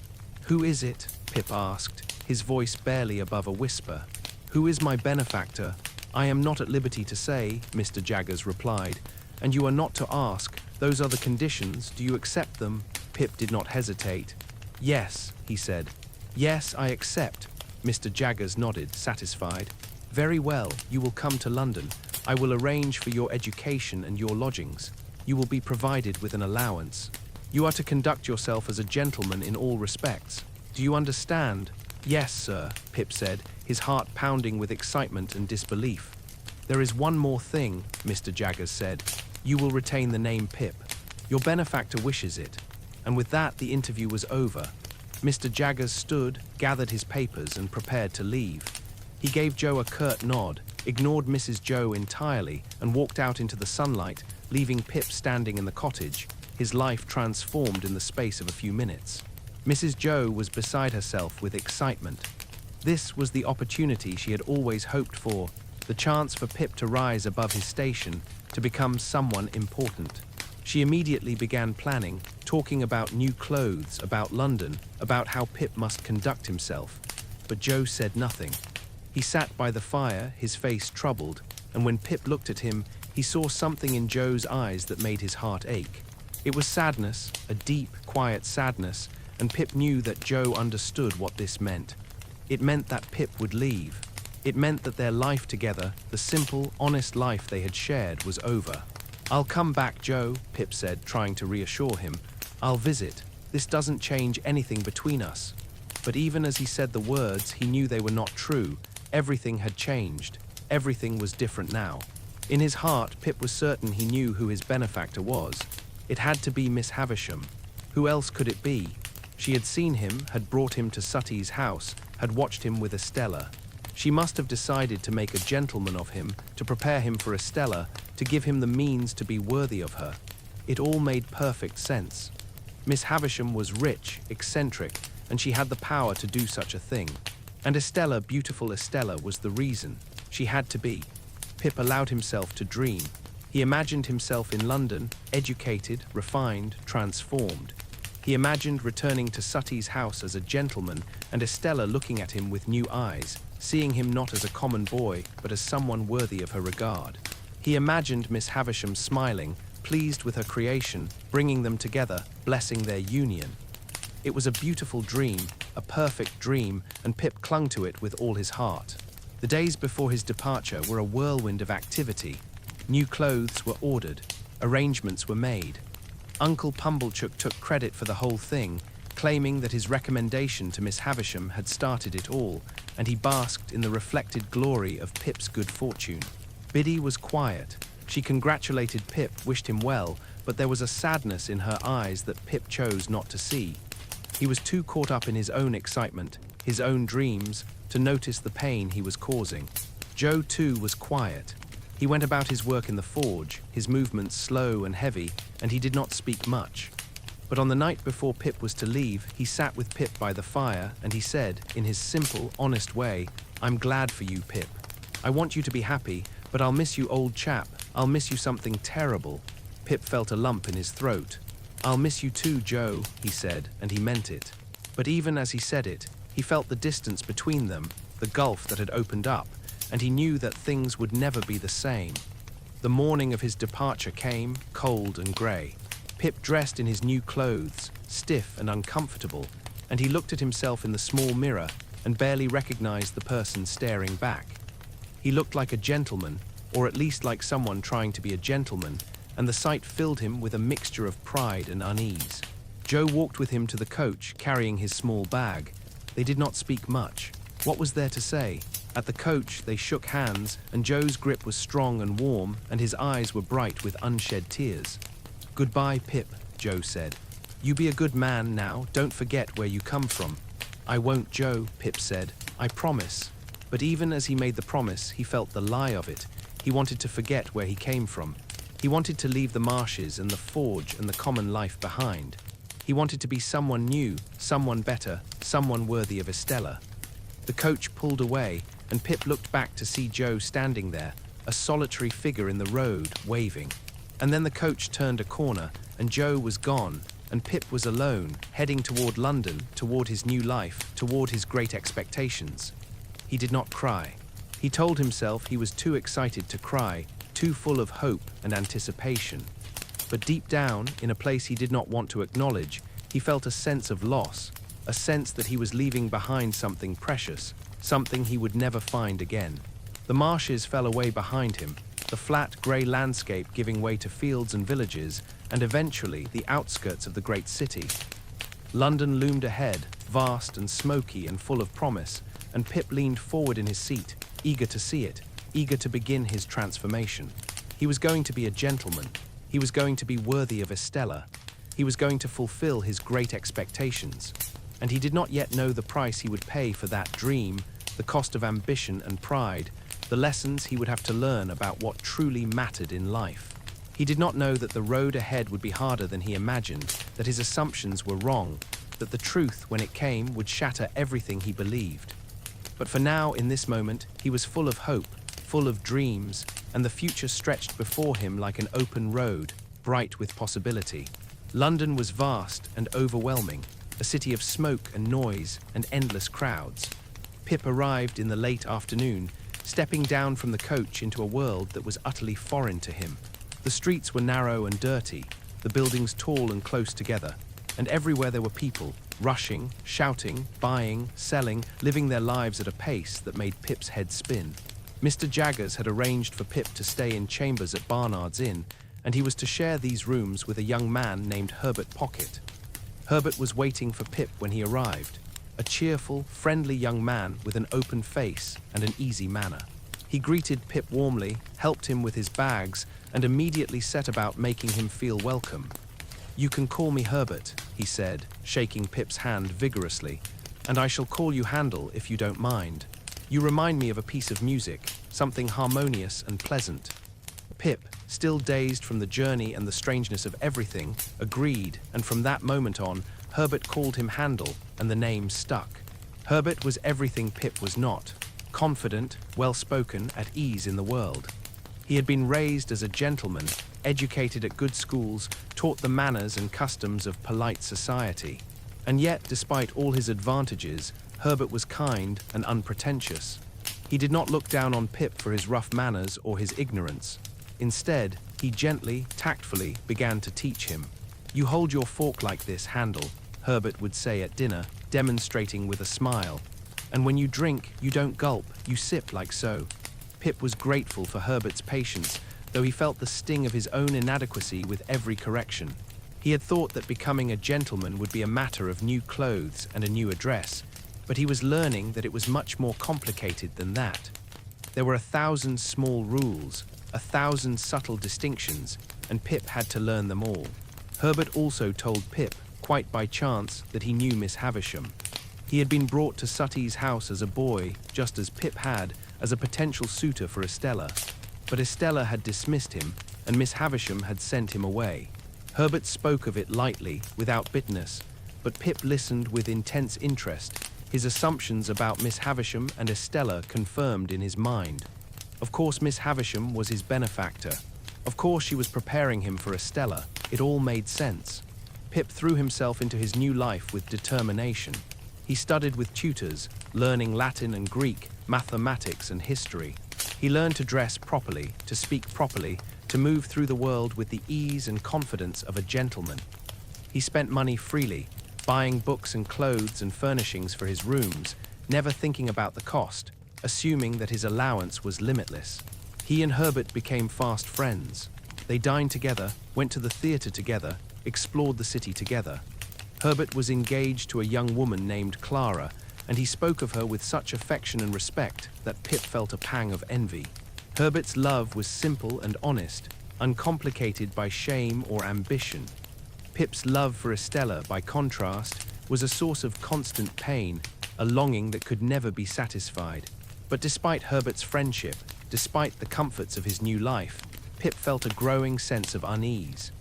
"Who is it?" Pip asked, his voice barely above a whisper. "Who is my benefactor? I am not at liberty to say," Mr. Jaggers replied. "And you are not to ask. Those are the conditions. Do you accept them?" Pip did not hesitate. "Yes," he said. "Yes, I accept." Mr. Jaggers nodded, satisfied. "Very well, you will come to London. I will arrange for your education and your lodgings. You will be provided with an allowance. You are to conduct yourself as a gentleman in all respects. Do you understand?" "Yes, sir," Pip said, his heart pounding with excitement and disbelief. "There is one more thing," Mr. Jaggers said. "You will retain the name Pip. Your benefactor wishes it." And with that, the interview was over. Mr. Jaggers stood, gathered his papers, and prepared to leave. He gave Joe a curt nod, ignored Mrs. Joe entirely, and walked out into the sunlight, leaving Pip standing in the cottage, his life transformed in the space of a few minutes. Mrs. Joe was beside herself with excitement. This was the opportunity she had always hoped for, the chance for Pip to rise above his station, to become someone important. She immediately began planning, talking about new clothes, about London, about how Pip must conduct himself. But Joe said nothing. He sat by the fire, his face troubled, and when Pip looked at him, he saw something in Joe's eyes that made his heart ache. It was sadness, a deep, quiet sadness, and Pip knew that Joe understood what this meant. It meant that Pip would leave. It meant that their life together, the simple, honest life they had shared, was over. "I'll come back, Joe," Pip said, trying to reassure him. "I'll visit. This doesn't change anything between us." But even as he said the words, he knew they were not true. Everything had changed. Everything was different now. In his heart, Pip was certain he knew who his benefactor was. It had to be Miss Havisham. Who else could it be? She had seen him, had brought him to Sutty's house, had watched him with Estella. She must have decided to make a gentleman of him, to prepare him for Estella, to give him the means to be worthy of her. It all made perfect sense. Miss Havisham was rich, eccentric, and she had the power to do such a thing. And Estella, beautiful Estella, was the reason. She had to be. Pip allowed himself to dream. He imagined himself in London, educated, refined, transformed. He imagined returning to Sutty's house as a gentleman and Estella looking at him with new eyes, seeing him not as a common boy, but as someone worthy of her regard. He imagined Miss Havisham smiling, pleased with her creation, bringing them together, blessing their union. It was a beautiful dream, a perfect dream, and Pip clung to it with all his heart. The days before his departure were a whirlwind of activity. New clothes were ordered, arrangements were made. Uncle Pumblechook took credit for the whole thing. claiming that his recommendation to Miss Havisham had started it all, and he basked in the reflected glory of Pip's good fortune. Biddy was quiet. She congratulated Pip, wished him well, but there was a sadness in her eyes that Pip chose not to see. He was too caught up in his own excitement, his own dreams, to notice the pain he was causing. Joe, too, was quiet. He went about his work in the forge, his movements slow and heavy, and he did not speak much. But on the night before Pip was to leave, he sat with Pip by the fire, and he said, in his simple, honest way, "I'm glad for you, Pip. I want you to be happy, but I'll miss you, old chap. I'll miss you something terrible." Pip felt a lump in his throat. "I'll miss you too, Joe," he said, and he meant it. But even as he said it, he felt the distance between them, the gulf that had opened up, and he knew that things would never be the same. The morning of his departure came, cold and grey. Pip dressed in his new clothes, stiff and uncomfortable, and he looked at himself in the small mirror and barely recognized the person staring back. He looked like a gentleman, or at least like someone trying to be a gentleman, and the sight filled him with a mixture of pride and unease. Joe walked with him to the coach, carrying his small bag. They did not speak much. What was there to say? At the coach, they shook hands, and Joe's grip was strong and warm, and his eyes were bright with unshed tears. "Goodbye, Pip," Joe said. "You be a good man now, don't forget where you come from." "I won't, Joe," Pip said. "I promise." But even as he made the promise, he felt the lie of it. He wanted to forget where he came from. He wanted to leave the marshes and the forge and the common life behind. He wanted to be someone new, someone better, someone worthy of Estella. The coach pulled away, and Pip looked back to see Joe standing there, a solitary figure in the road, waving. And then the coach turned a corner, and Joe was gone, and Pip was alone, heading toward London, toward his new life, toward his great expectations. He did not cry. He told himself he was too excited to cry, too full of hope and anticipation. But deep down, in a place he did not want to acknowledge, he felt a sense of loss, a sense that he was leaving behind something precious, something he would never find again. The marshes fell away behind him, the flat grey landscape giving way to fields and villages, and eventually the outskirts of the great city. London loomed ahead, vast and smoky and full of promise, and Pip leaned forward in his seat, eager to see it, eager to begin his transformation. He was going to be a gentleman. He was going to be worthy of Estella. He was going to fulfill his great expectations. And he did not yet know the price he would pay for that dream, the cost of ambition and pride, the lessons he would have to learn about what truly mattered in life. He did not know that the road ahead would be harder than he imagined, that his assumptions were wrong, that the truth, when it came, would shatter everything he believed. But for now, in this moment, he was full of hope, full of dreams, and the future stretched before him like an open road, bright with possibility. London was vast and overwhelming, a city of smoke and noise and endless crowds. Pip arrived in the late afternoon, stepping down from the coach into a world that was utterly foreign to him. The streets were narrow and dirty, the buildings tall and close together, and everywhere there were people, rushing, shouting, buying, selling, living their lives at a pace that made Pip's head spin. Mr. Jaggers had arranged for Pip to stay in chambers at Barnard's Inn, and he was to share these rooms with a young man named Herbert Pocket. Herbert was waiting for Pip when he arrived, a cheerful, friendly young man with an open face and an easy manner. He greeted Pip warmly, helped him with his bags, and immediately set about making him feel welcome. "You can call me Herbert," he said, shaking Pip's hand vigorously, "and I shall call you Handel if you don't mind. You remind me of a piece of music, something harmonious and pleasant." Pip, still dazed from the journey and the strangeness of everything, agreed, and from that moment on, Herbert called him Handel, and the name stuck. Herbert was everything Pip was not: confident, well-spoken, at ease in the world. He had been raised as a gentleman, educated at good schools, taught the manners and customs of polite society. And yet, despite all his advantages, Herbert was kind and unpretentious. He did not look down on Pip for his rough manners or his ignorance. Instead, he gently, tactfully began to teach him. "You hold your fork like this, Handel," Herbert would say at dinner, demonstrating with a smile. "And when you drink, you don't gulp, you sip like so." Pip was grateful for Herbert's patience, though he felt the sting of his own inadequacy with every correction. He had thought that becoming a gentleman would be a matter of new clothes and a new address, but he was learning that it was much more complicated than that. There were 1,000 small rules, 1,000 subtle distinctions, and Pip had to learn them all. Herbert also told Pip, quite by chance, that he knew Miss Havisham. He had been brought to Sutty's house as a boy, just as Pip had, as a potential suitor for Estella. But Estella had dismissed him, and Miss Havisham had sent him away. Herbert spoke of it lightly, without bitterness, but Pip listened with intense interest, his assumptions about Miss Havisham and Estella confirmed in his mind. Of course Miss Havisham was his benefactor. Of course she was preparing him for Estella. It all made sense. Pip threw himself into his new life with determination. He studied with tutors, learning Latin and Greek, mathematics and history. He learned to dress properly, to speak properly, to move through the world with the ease and confidence of a gentleman. He spent money freely, buying books and clothes and furnishings for his rooms, never thinking about the cost, assuming that his allowance was limitless. He and Herbert became fast friends. They dined together, went to the theatre together, explored the city together. Herbert was engaged to a young woman named Clara, and he spoke of her with such affection and respect that Pip felt a pang of envy. Herbert's love was simple and honest, uncomplicated by shame or ambition. Pip's love for Estella, by contrast, was a source of constant pain, a longing that could never be satisfied. But despite Herbert's friendship, despite the comforts of his new life, Pip felt a growing sense of unease.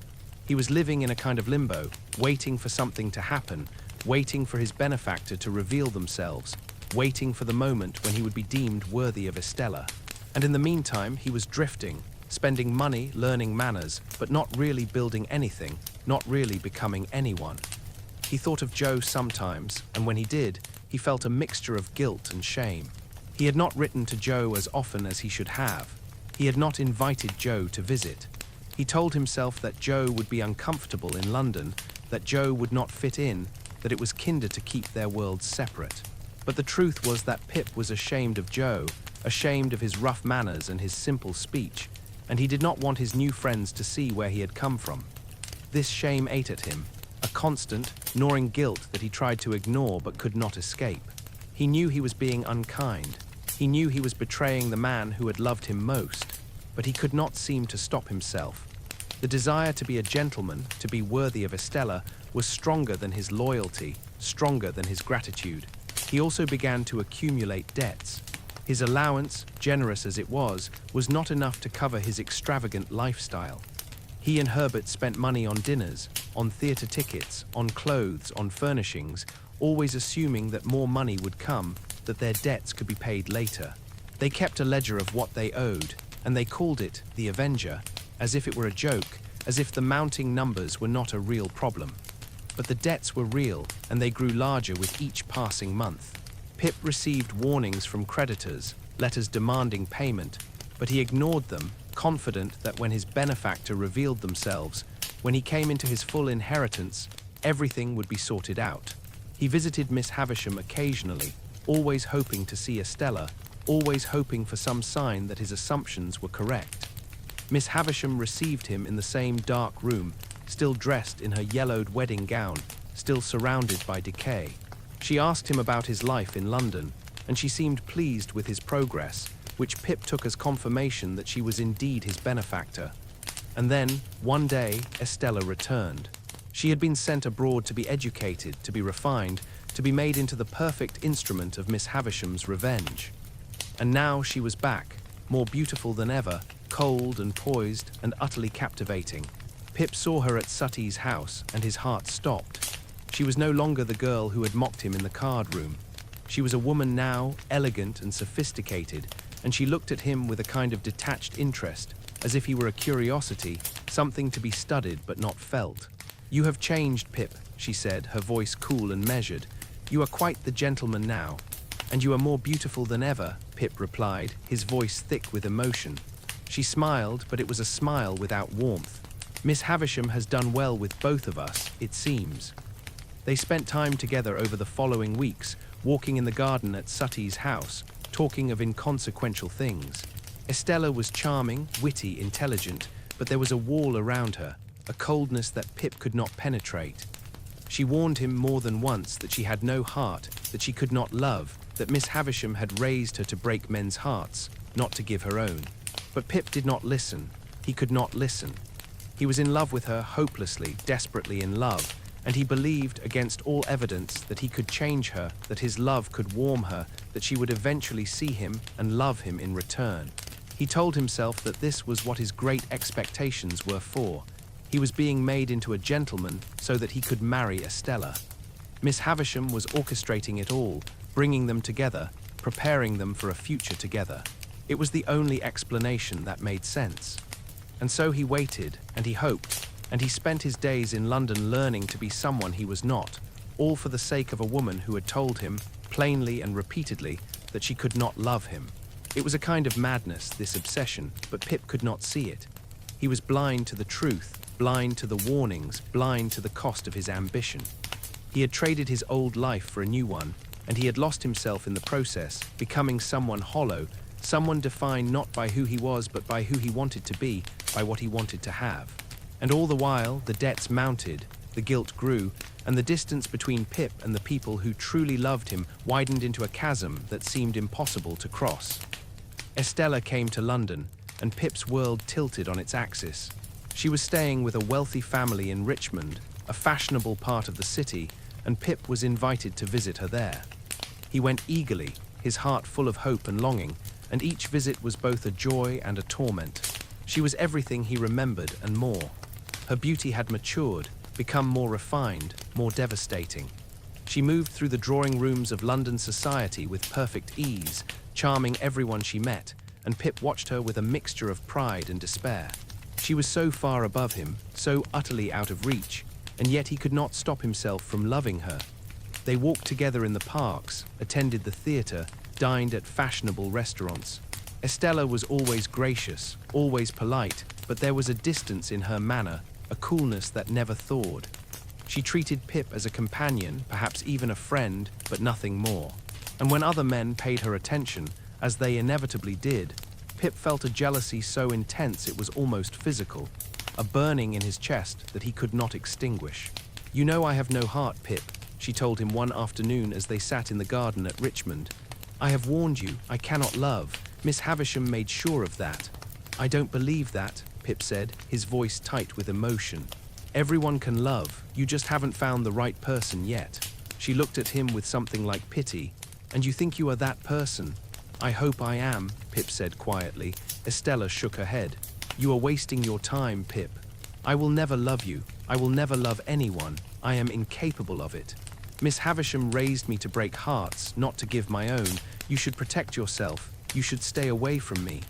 He was living in a kind of limbo, waiting for something to happen, waiting for his benefactor to reveal themselves, waiting for the moment when he would be deemed worthy of Estella. And in the meantime, he was drifting, spending money, learning manners, but not really building anything, not really becoming anyone. He thought of Joe sometimes, and when he did, he felt a mixture of guilt and shame. He had not written to Joe as often as he should have. He had not invited Joe to visit. He told himself that Joe would be uncomfortable in London, that Joe would not fit in, that it was kinder to keep their worlds separate. But the truth was that Pip was ashamed of Joe, ashamed of his rough manners and his simple speech, and he did not want his new friends to see where he had come from. This shame ate at him, a constant, gnawing guilt that he tried to ignore but could not escape. He knew he was being unkind. He knew he was betraying the man who had loved him most, but he could not seem to stop himself. The desire to be a gentleman, to be worthy of Estella, was stronger than his loyalty, stronger than his gratitude. He also began to accumulate debts. His allowance, generous as it was not enough to cover his extravagant lifestyle. He and Herbert spent money on dinners, on theatre tickets, on clothes, on furnishings, always assuming that more money would come, that their debts could be paid later. They kept a ledger of what they owed, and they called it the Avenger, as if it were a joke, as if the mounting numbers were not a real problem. But the debts were real, and they grew larger with each passing month. Pip received warnings from creditors, letters demanding payment, but he ignored them, confident that when his benefactor revealed themselves, when he came into his full inheritance, everything would be sorted out. He visited Miss Havisham occasionally, always hoping to see Estella, always hoping for some sign that his assumptions were correct. Miss Havisham received him in the same dark room, still dressed in her yellowed wedding gown, still surrounded by decay. She asked him about his life in London, and she seemed pleased with his progress, which Pip took as confirmation that she was indeed his benefactor. And then, one day, Estella returned. She had been sent abroad to be educated, to be refined, to be made into the perfect instrument of Miss Havisham's revenge. And now she was back, more beautiful than ever, cold and poised and utterly captivating. Pip saw her at Sutty's house, and his heart stopped. She was no longer the girl who had mocked him in the card room. She was a woman now, elegant and sophisticated, and she looked at him with a kind of detached interest, as if he were a curiosity, something to be studied but not felt. "You have changed, Pip," she said, her voice cool and measured. "You are quite the gentleman now." "And you are more beautiful than ever," Pip replied, his voice thick with emotion. She smiled, but it was a smile without warmth. "Miss Havisham has done well with both of us, it seems." They spent time together over the following weeks, walking in the garden at Sutty's house, talking of inconsequential things. Estella was charming, witty, intelligent, but there was a wall around her. a coldness that Pip could not penetrate. She warned him more than once that she had no heart, that she could not love, that Miss Havisham had raised her to break men's hearts, not to give her own. But Pip did not listen. He could not listen. He was in love with her hopelessly, desperately in love, and he believed, against all evidence, that he could change her, that his love could warm her, that she would eventually see him and love him in return. He told himself that this was what his great expectations were for. He was being made into a gentleman so that he could marry Estella. Miss Havisham was orchestrating it all, bringing them together, preparing them for a future together. It was the only explanation that made sense. And so he waited, and he hoped, and he spent his days in London learning to be someone he was not, all for the sake of a woman who had told him, plainly and repeatedly, that she could not love him. It was a kind of madness, this obsession, but Pip could not see it. He was blind to the truth, blind to the warnings, blind to the cost of his ambition. He had traded his old life for a new one, and he had lost himself in the process, becoming someone hollow, someone defined not by who he was but by who he wanted to be, by what he wanted to have. And all the while, the debts mounted, the guilt grew, and the distance between Pip and the people who truly loved him widened into a chasm that seemed impossible to cross. Estella came to London, and Pip's world tilted on its axis. She was staying with a wealthy family in Richmond, a fashionable part of the city, and Pip was invited to visit her there. He went eagerly, his heart full of hope and longing, and each visit was both a joy and a torment. She was everything he remembered and more. Her beauty had matured, become more refined, more devastating. She moved through the drawing rooms of London society with perfect ease, charming everyone she met, and Pip watched her with a mixture of pride and despair. She was so far above him, so utterly out of reach, and yet he could not stop himself from loving her. They walked together in the parks, attended the theatre, dined at fashionable restaurants. Estella was always gracious, always polite, but there was a distance in her manner, a coolness that never thawed. She treated Pip as a companion, perhaps even a friend, but nothing more. And when other men paid her attention, as they inevitably did, Pip felt a jealousy so intense it was almost physical, a burning in his chest that he could not extinguish. "You know I have no heart, Pip," she told him one afternoon as they sat in the garden at Richmond. "I have warned you, I cannot love. Miss Havisham made sure of that." "I don't believe that," Pip said, his voice tight with emotion. "Everyone can love, you just haven't found the right person yet." She looked at him with something like pity. "And you think you are that person?" "I hope I am," Pip said quietly. Estella shook her head. "You are wasting your time, Pip. I will never love you. I will never love anyone. I am incapable of it. Miss Havisham raised me to break hearts, not to give my own. You should protect yourself. You should stay away from me."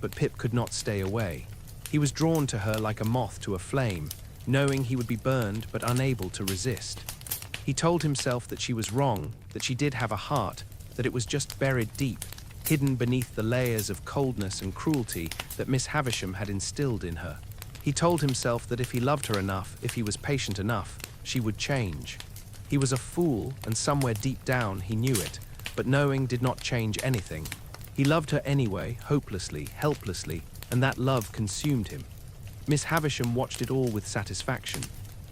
But Pip could not stay away. He was drawn to her like a moth to a flame, knowing he would be burned but unable to resist. He told himself that she was wrong, that she did have a heart, that it was just buried deep, hidden beneath the layers of coldness and cruelty that Miss Havisham had instilled in her. He told himself that if he loved her enough, if he was patient enough, she would change. He was a fool, and somewhere deep down he knew it, but knowing did not change anything. He loved her anyway, hopelessly, helplessly, and that love consumed him. Miss Havisham watched it all with satisfaction.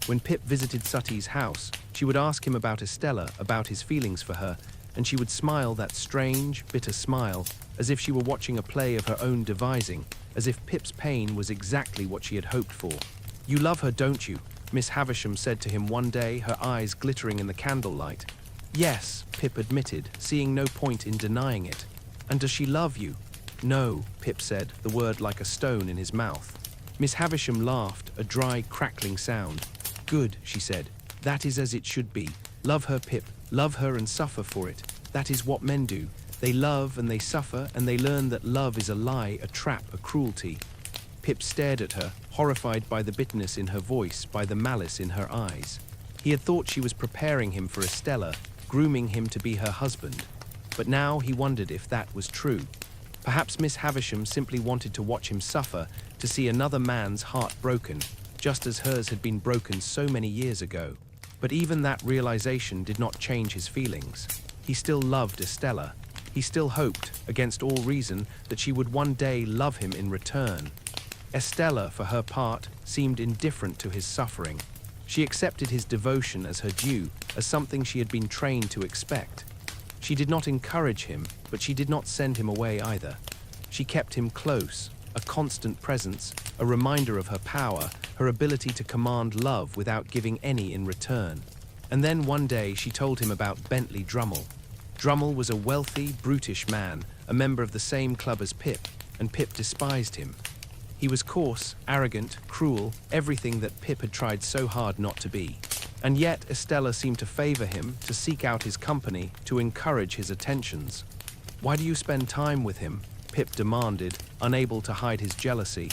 When Pip visited Sutty's house, she would ask him about Estella, about his feelings for her, and she would smile that strange, bitter smile, as if she were watching a play of her own devising, as if Pip's pain was exactly what she had hoped for. "You love her, don't you?" Miss Havisham said to him one day, her eyes glittering in the candlelight. "Yes," Pip admitted, seeing no point in denying it. "And does she love you?" "No," Pip said, the word like a stone in his mouth. Miss Havisham laughed, a dry, crackling sound. "Good," she said. "That is as it should be. Love her, Pip. Love her and suffer for it. That is what men do. They love and they suffer, and they learn that love is a lie, a trap, a cruelty." Pip stared at her, horrified by the bitterness in her voice, by the malice in her eyes. He had thought she was preparing him for Estella, grooming him to be her husband. But now he wondered if that was true. Perhaps Miss Havisham simply wanted to watch him suffer, to see another man's heart broken, just as hers had been broken so many years ago. But even that realization did not change his feelings. He still loved Estella. He still hoped, against all reason, that she would one day love him in return. Estella, for her part, seemed indifferent to his suffering. She accepted his devotion as her due, as something she had been trained to expect. She did not encourage him, but she did not send him away either. She kept him close, a constant presence, a reminder of her power, her ability to command love without giving any in return. And then one day she told him about Bentley Drummle. Drummle was a wealthy, brutish man, a member of the same club as Pip, and Pip despised him. He was coarse, arrogant, cruel, everything that Pip had tried so hard not to be. And yet Estella seemed to favor him, to seek out his company, to encourage his attentions. "Why do you spend time with him?" Pip demanded, unable to hide his jealousy.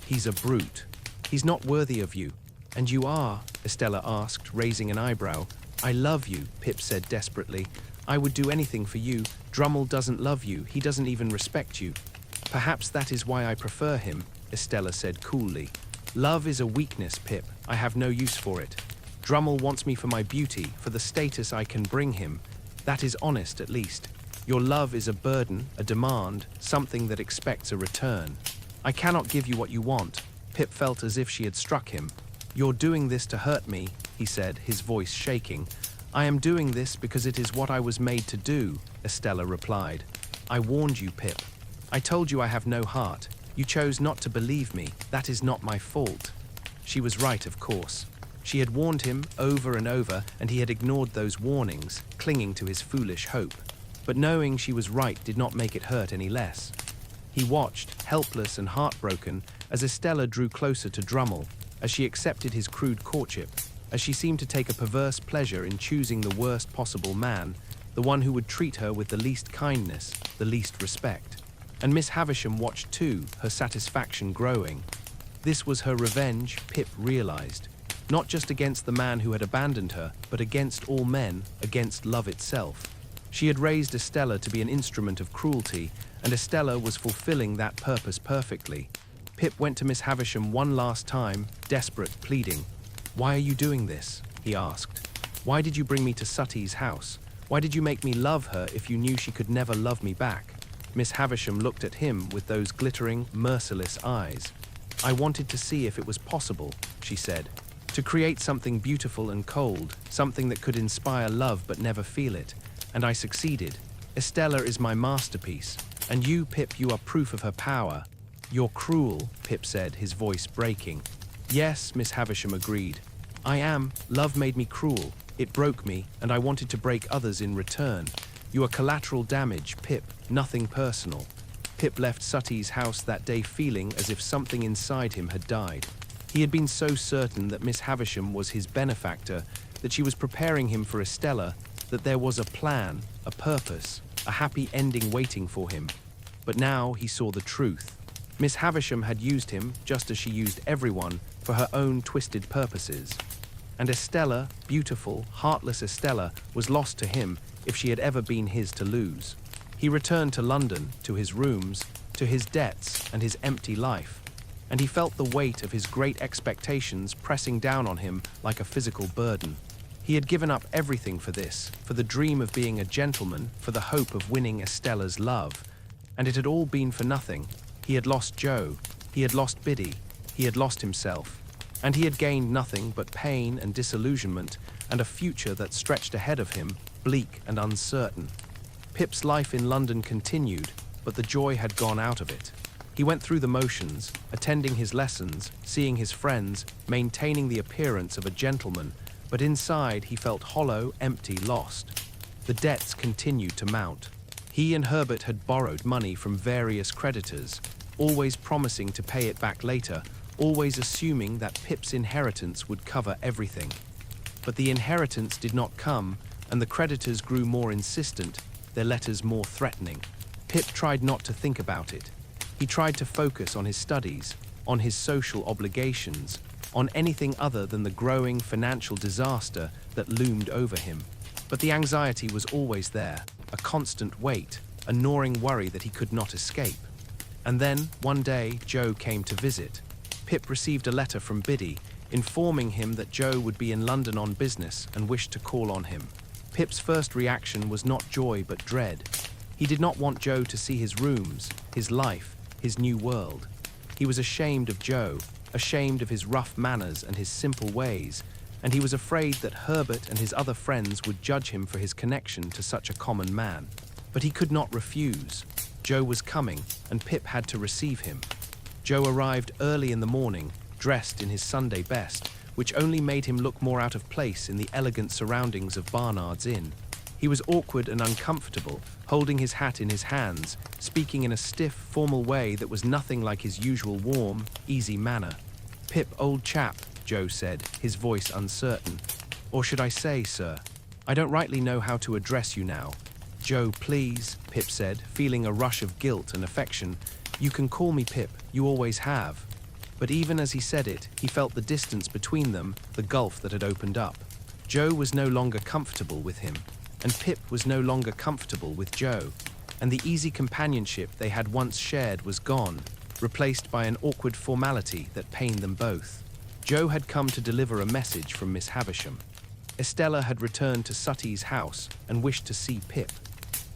"He's a brute. He's not worthy of you." "And you are?" Estella asked, raising an eyebrow. "I love you," Pip said desperately. "I would do anything for you. Drummle doesn't love you. He doesn't even respect you." "Perhaps that is why I prefer him," Estella said coolly. "Love is a weakness, Pip. I have no use for it. Drummle wants me for my beauty, for the status I can bring him. That is honest, at least. Your love is a burden, a demand, something that expects a return. I cannot give you what you want." Pip felt as if she had struck him. "You're doing this to hurt me," he said, his voice shaking. "I am doing this because it is what I was made to do," Estella replied. "I warned you, Pip. I told you I have no heart. You chose not to believe me. That is not my fault." She was right, of course. She had warned him over and over, and he had ignored those warnings, clinging to his foolish hope. But knowing she was right did not make it hurt any less. He watched, helpless and heartbroken, as Estella drew closer to Drummle, as she accepted his crude courtship, as she seemed to take a perverse pleasure in choosing the worst possible man, the one who would treat her with the least kindness, the least respect. And Miss Havisham watched too, her satisfaction growing. This was her revenge, Pip realized. Not just against the man who had abandoned her, but against all men, against love itself. She had raised Estella to be an instrument of cruelty, and Estella was fulfilling that purpose perfectly. Pip went to Miss Havisham one last time, desperate, pleading. "Why are you doing this?" he asked. "Why did you bring me to Sutty's house? Why did you make me love her if you knew she could never love me back?" Miss Havisham looked at him with those glittering, merciless eyes. "I wanted to see if it was possible," she said. "To create something beautiful and cold, something that could inspire love but never feel it. And I succeeded. Estella is my masterpiece. And you, Pip, you are proof of her power." "You're cruel," Pip said, his voice breaking. "Yes," Miss Havisham agreed. "I am. Love made me cruel. It broke me, and I wanted to break others in return. You are collateral damage, Pip, nothing personal." Pip left Sutty's house that day feeling as if something inside him had died. He had been so certain that Miss Havisham was his benefactor, that she was preparing him for Estella, that there was a plan, a purpose, a happy ending waiting for him. But now he saw the truth. Miss Havisham had used him, just as she used everyone, for her own twisted purposes. And Estella, beautiful, heartless Estella, was lost to him if she had ever been his to lose. He returned to London, to his rooms, to his debts and his empty life. And he felt the weight of his great expectations pressing down on him like a physical burden. He had given up everything for this, for the dream of being a gentleman, for the hope of winning Estella's love. And it had all been for nothing. He had lost Joe, he had lost Biddy, he had lost himself. And he had gained nothing but pain and disillusionment, and a future that stretched ahead of him, bleak and uncertain. Pip's life in London continued, but the joy had gone out of it. He went through the motions, attending his lessons, seeing his friends, maintaining the appearance of a gentleman, but inside he felt hollow, empty, lost. The debts continued to mount. He and Herbert had borrowed money from various creditors, always promising to pay it back later, always assuming that Pip's inheritance would cover everything. But the inheritance did not come, and the creditors grew more insistent, their letters more threatening. Pip tried not to think about it. He tried to focus on his studies, on his social obligations, on anything other than the growing financial disaster that loomed over him. But the anxiety was always there, a constant weight, a gnawing worry that he could not escape. And then, one day, Joe came to visit. Pip received a letter from Biddy, informing him that Joe would be in London on business and wished to call on him. Pip's first reaction was not joy but dread. He did not want Joe to see his rooms, his life, his new world. He was ashamed of Joe, ashamed of his rough manners and his simple ways, and he was afraid that Herbert and his other friends would judge him for his connection to such a common man. But he could not refuse. Joe was coming, and Pip had to receive him. Joe arrived early in the morning, dressed in his Sunday best, which only made him look more out of place in the elegant surroundings of Barnard's Inn. He was awkward and uncomfortable, holding his hat in his hands, speaking in a stiff, formal way that was nothing like his usual warm, easy manner. "Pip, old chap," Joe said, his voice uncertain. "Or should I say, sir? I don't rightly know how to address you now." "Joe, please," Pip said, feeling a rush of guilt and affection. "You can call me Pip, you always have." But even as he said it, he felt the distance between them, the gulf that had opened up. Joe was no longer comfortable with him, and Pip was no longer comfortable with Joe, and the easy companionship they had once shared was gone, replaced by an awkward formality that pained them both. Joe had come to deliver a message from Miss Havisham. Estella had returned to Sutty's house and wished to see Pip.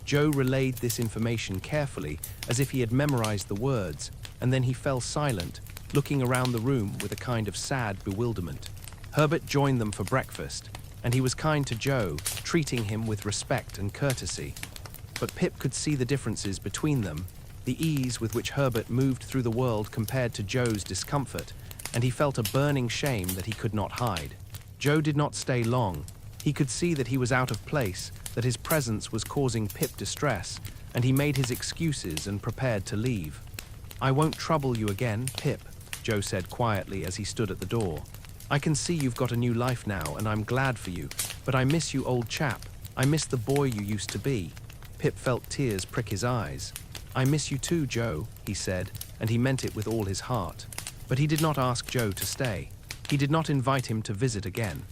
Joe relayed this information carefully, as if he had memorized the words, and then he fell silent, looking around the room with a kind of sad bewilderment. Herbert joined them for breakfast, and he was kind to Joe, treating him with respect and courtesy. But Pip could see the differences between them, the ease with which Herbert moved through the world compared to Joe's discomfort, and he felt a burning shame that he could not hide. Joe did not stay long. He could see that he was out of place, that his presence was causing Pip distress, and he made his excuses and prepared to leave. "I won't trouble you again, Pip," Joe said quietly as he stood at the door. "I can see you've got a new life now, and I'm glad for you, but I miss you, old chap. I miss the boy you used to be." Pip felt tears prick his eyes. "I miss you too, Joe," he said, and he meant it with all his heart. But he did not ask Joe to stay. He did not invite him to visit again.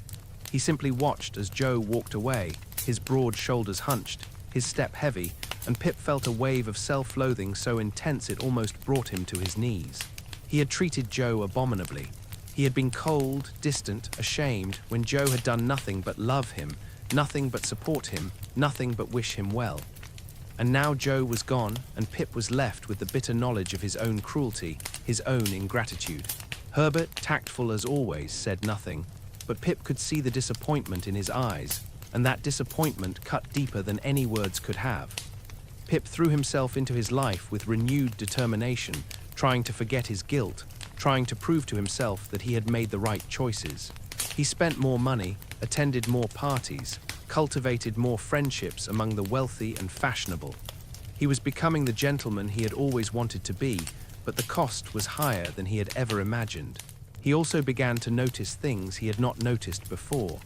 He simply watched as Joe walked away, his broad shoulders hunched, his step heavy, and Pip felt a wave of self-loathing so intense it almost brought him to his knees. He had treated Joe abominably. He had been cold, distant, ashamed when Joe had done nothing but love him, nothing but support him, nothing but wish him well. And now Joe was gone, and Pip was left with the bitter knowledge of his own cruelty, his own ingratitude. Herbert, tactful as always, said nothing, but Pip could see the disappointment in his eyes, and that disappointment cut deeper than any words could have. Pip threw himself into his life with renewed determination, trying to forget his guilt, trying to prove to himself that he had made the right choices. He spent more money, attended more parties, cultivated more friendships among the wealthy and fashionable. He was becoming the gentleman he had always wanted to be, but the cost was higher than he had ever imagined. He also began to notice things he had not noticed before.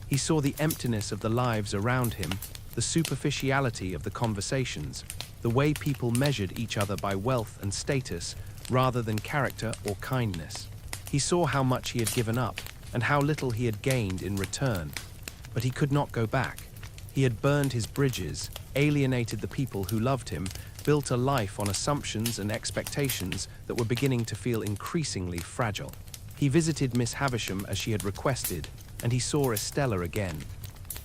He saw the emptiness of the lives around him, the superficiality of the conversations, the way people measured each other by wealth and status rather than character or kindness. He saw how much he had given up and how little he had gained in return. But he could not go back. He had burned his bridges, alienated the people who loved him, built a life on assumptions and expectations that were beginning to feel increasingly fragile. He visited Miss Havisham as she had requested, and he saw Estella again.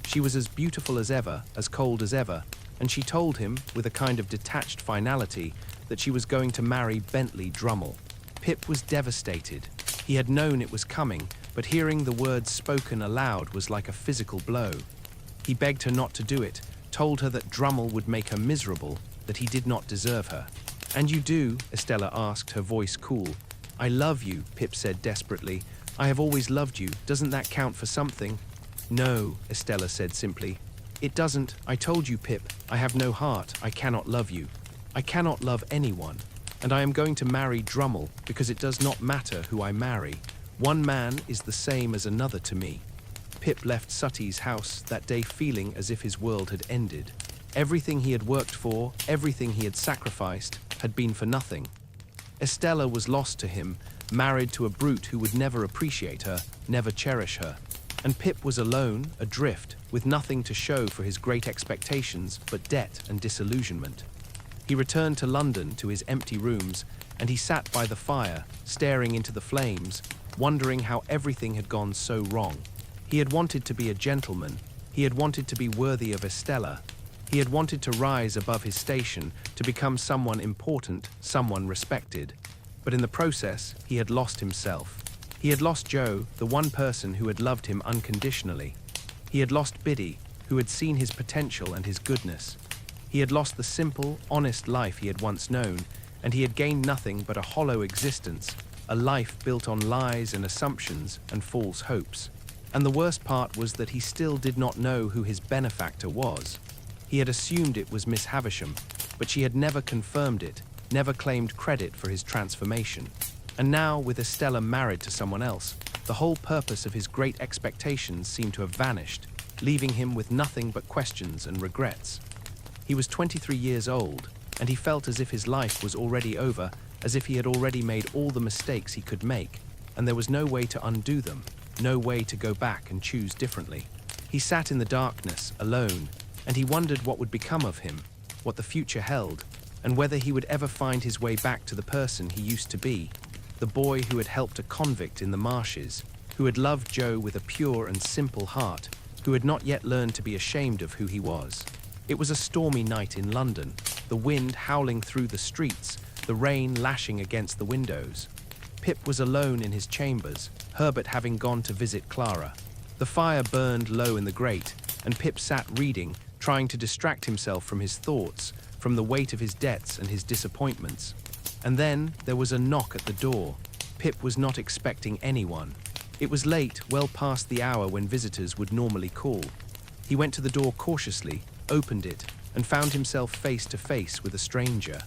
She was as beautiful as ever, as cold as ever, and she told him, with a kind of detached finality, that she was going to marry Bentley Drummle. Pip was devastated. He had known it was coming, but hearing the words spoken aloud was like a physical blow. He begged her not to do it, told her that Drummle would make her miserable, that he did not deserve her. "And you do?" Estella asked, her voice cool. "I love you," Pip said desperately. "I have always loved you. Doesn't that count for something?" "No," Estella said simply. "It doesn't. I told you, Pip. I have no heart. I cannot love you. I cannot love anyone. And I am going to marry Drummle because it does not matter who I marry. One man is the same as another to me." Pip left Sutty's house that day feeling as if his world had ended. Everything he had worked for, everything he had sacrificed, had been for nothing. Estella was lost to him, married to a brute who would never appreciate her, never cherish her. And Pip was alone, adrift, with nothing to show for his great expectations but debt and disillusionment. He returned to London, to his empty rooms, and he sat by the fire, staring into the flames, wondering how everything had gone so wrong. He had wanted to be a gentleman. He had wanted to be worthy of Estella. He had wanted to rise above his station, to become someone important, someone respected. But in the process, he had lost himself. He had lost Joe, the one person who had loved him unconditionally. He had lost Biddy, who had seen his potential and his goodness. He had lost the simple, honest life he had once known, and he had gained nothing but a hollow existence, a life built on lies and assumptions and false hopes. And the worst part was that he still did not know who his benefactor was. He had assumed it was Miss Havisham, but she had never confirmed it, never claimed credit for his transformation. And now, with Estella married to someone else, the whole purpose of his great expectations seemed to have vanished, leaving him with nothing but questions and regrets. He was 23 years old, and he felt as if his life was already over, as if he had already made all the mistakes he could make, and there was no way to undo them, no way to go back and choose differently. He sat in the darkness, alone, and he wondered what would become of him, what the future held, and whether he would ever find his way back to the person he used to be, the boy who had helped a convict in the marshes, who had loved Joe with a pure and simple heart, who had not yet learned to be ashamed of who he was. It was a stormy night in London, the wind howling through the streets, the rain lashing against the windows. Pip was alone in his chambers, Herbert having gone to visit Clara. The fire burned low in the grate, and Pip sat reading, trying to distract himself from his thoughts, from the weight of his debts and his disappointments. And then there was a knock at the door. Pip was not expecting anyone. It was late, well past the hour when visitors would normally call. He went to the door cautiously, opened it, and found himself face to face with a stranger.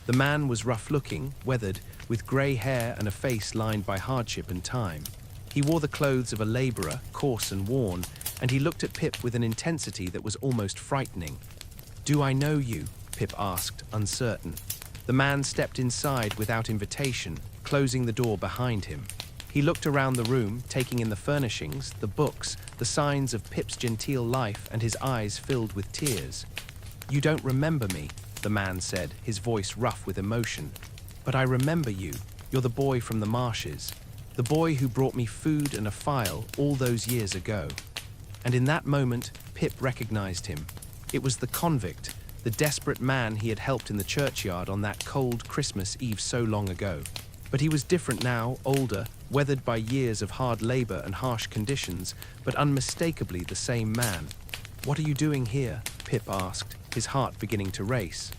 The man was rough-looking, weathered, with grey hair and a face lined by hardship and time. He wore the clothes of a labourer, coarse and worn, and he looked at Pip with an intensity that was almost frightening. "Do I know you?" Pip asked, uncertain. The man stepped inside without invitation, closing the door behind him. He looked around the room, taking in the furnishings, the books, the signs of Pip's genteel life, and his eyes filled with tears. "You don't remember me," the man said, his voice rough with emotion. "But I remember you. You're the boy from the marshes. The boy who brought me food and a file all those years ago." And in that moment, Pip recognized him. It was the convict, the desperate man he had helped in the churchyard on that cold Christmas Eve so long ago. But he was different now, older, weathered by years of hard labor and harsh conditions, but unmistakably the same man. "What are you doing here?" Pip asked, his heart beginning to race.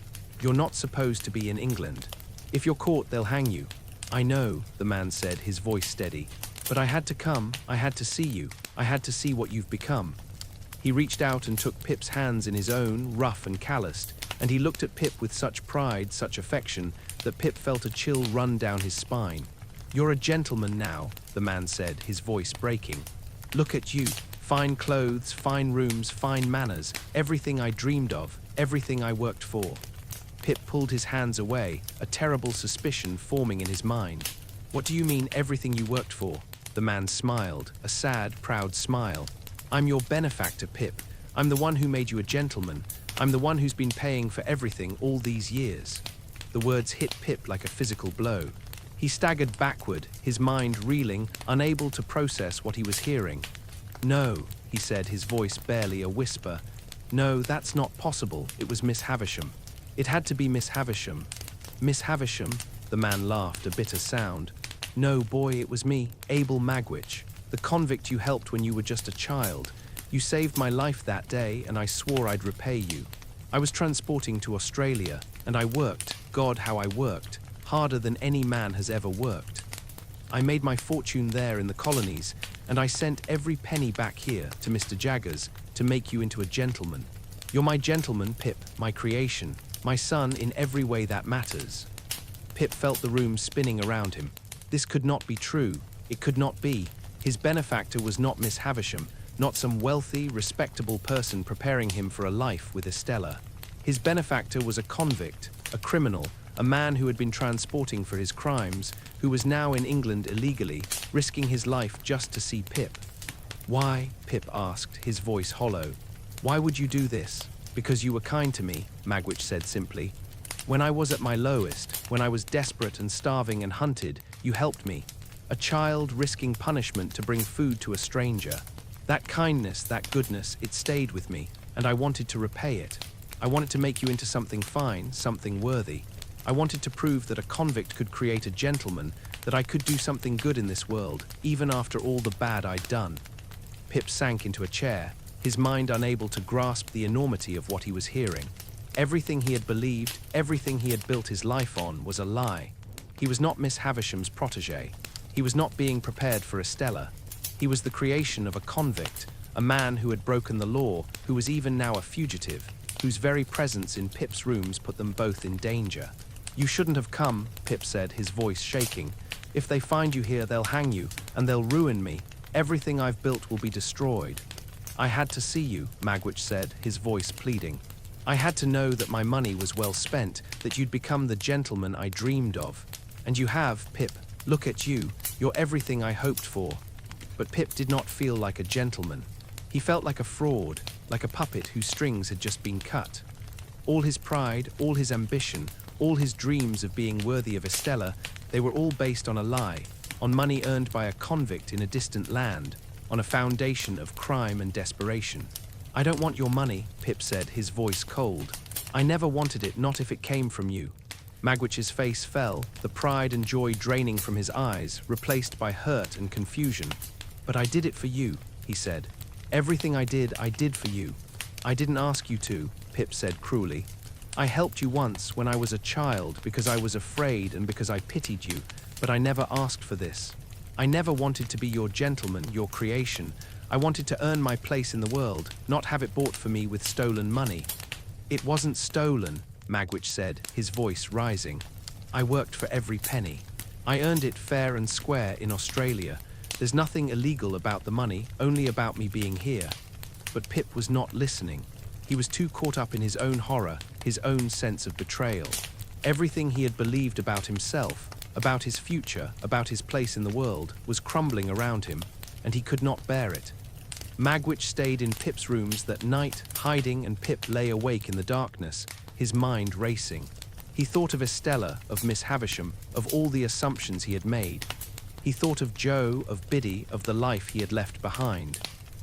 "You're not supposed to be in England. If you're caught, they'll hang you." "I know," the man said, his voice steady. "But I had to come, I had to see you, I had to see what you've become." He reached out and took Pip's hands in his own, rough and calloused, and he looked at Pip with such pride, such affection, that Pip felt a chill run down his spine. "You're a gentleman now," the man said, his voice breaking. "Look at you. Fine clothes, fine rooms, fine manners, everything I dreamed of, everything I worked for." Pip pulled his hands away, a terrible suspicion forming in his mind. "What do you mean, everything you worked for?" The man smiled, a sad, proud smile. "I'm your benefactor, Pip. I'm the one who made you a gentleman. I'm the one who's been paying for everything all these years." The words hit Pip like a physical blow. He staggered backward, his mind reeling, unable to process what he was hearing. "No," he said, his voice barely a whisper. "No, that's not possible. It was Miss Havisham. It had to be Miss Havisham." "Miss Havisham?" The man laughed, a bitter sound. "No, boy, it was me, Abel Magwitch, the convict you helped when you were just a child. You saved my life that day, and I swore I'd repay you. I was transporting to Australia, and I worked, God how I worked, harder than any man has ever worked. I made my fortune there in the colonies, and I sent every penny back here to Mr. Jaggers to make you into a gentleman. You're my gentleman, Pip, my creation, my son in every way that matters." Pip felt the room spinning around him. This could not be true. It could not be. His benefactor was not Miss Havisham, not some wealthy, respectable person preparing him for a life with Estella. His benefactor was a convict, a criminal, a man who had been transporting for his crimes, who was now in England illegally, risking his life just to see Pip. "Why?" Pip asked, his voice hollow. "Why would you do this?" "Because you were kind to me," Magwitch said simply. "When I was at my lowest, when I was desperate and starving and hunted, you helped me. A child risking punishment to bring food to a stranger. That kindness, that goodness, it stayed with me, and I wanted to repay it. I wanted to make you into something fine, something worthy." I wanted to prove that a convict could create a gentleman, that I could do something good in this world, even after all the bad I'd done. Pip sank into a chair, his mind unable to grasp the enormity of what he was hearing. Everything he had believed, everything he had built his life on, was a lie. He was not Miss Havisham's protégé. He was not being prepared for Estella. He was the creation of a convict, a man who had broken the law, who was even now a fugitive, whose very presence in Pip's rooms put them both in danger. "You shouldn't have come," Pip said, his voice shaking. "If they find you here, they'll hang you, and they'll ruin me. Everything I've built will be destroyed." "I had to see you," Magwitch said, his voice pleading. "I had to know that my money was well spent, that you'd become the gentleman I dreamed of. And you have, Pip. Look at you. You're everything I hoped for." But Pip did not feel like a gentleman. He felt like a fraud, like a puppet whose strings had just been cut. All his pride, all his ambition, all his dreams of being worthy of Estella, they were all based on a lie, on money earned by a convict in a distant land, on a foundation of crime and desperation. "I don't want your money," Pip said, his voice cold. "I never wanted it, not if it came from you." Magwitch's face fell, the pride and joy draining from his eyes, replaced by hurt and confusion. "But I did it for you," he said. "Everything I did for you." "I didn't ask you to," Pip said cruelly. "I helped you once when I was a child because I was afraid and because I pitied you, but I never asked for this. I never wanted to be your gentleman, your creation. I wanted to earn my place in the world, not have it bought for me with stolen money." "It wasn't stolen," Magwitch said, his voice rising. "I worked for every penny. I earned it fair and square in Australia. There's nothing illegal about the money, only about me being here." But Pip was not listening. He was too caught up in his own horror, his own sense of betrayal. Everything he had believed about himself, about his future, about his place in the world, was crumbling around him, and he could not bear it. Magwitch stayed in Pip's rooms that night, hiding, and Pip lay awake in the darkness, his mind racing. He thought of Estella, of Miss Havisham, of all the assumptions he had made. He thought of Joe, of Biddy, of the life he had left behind.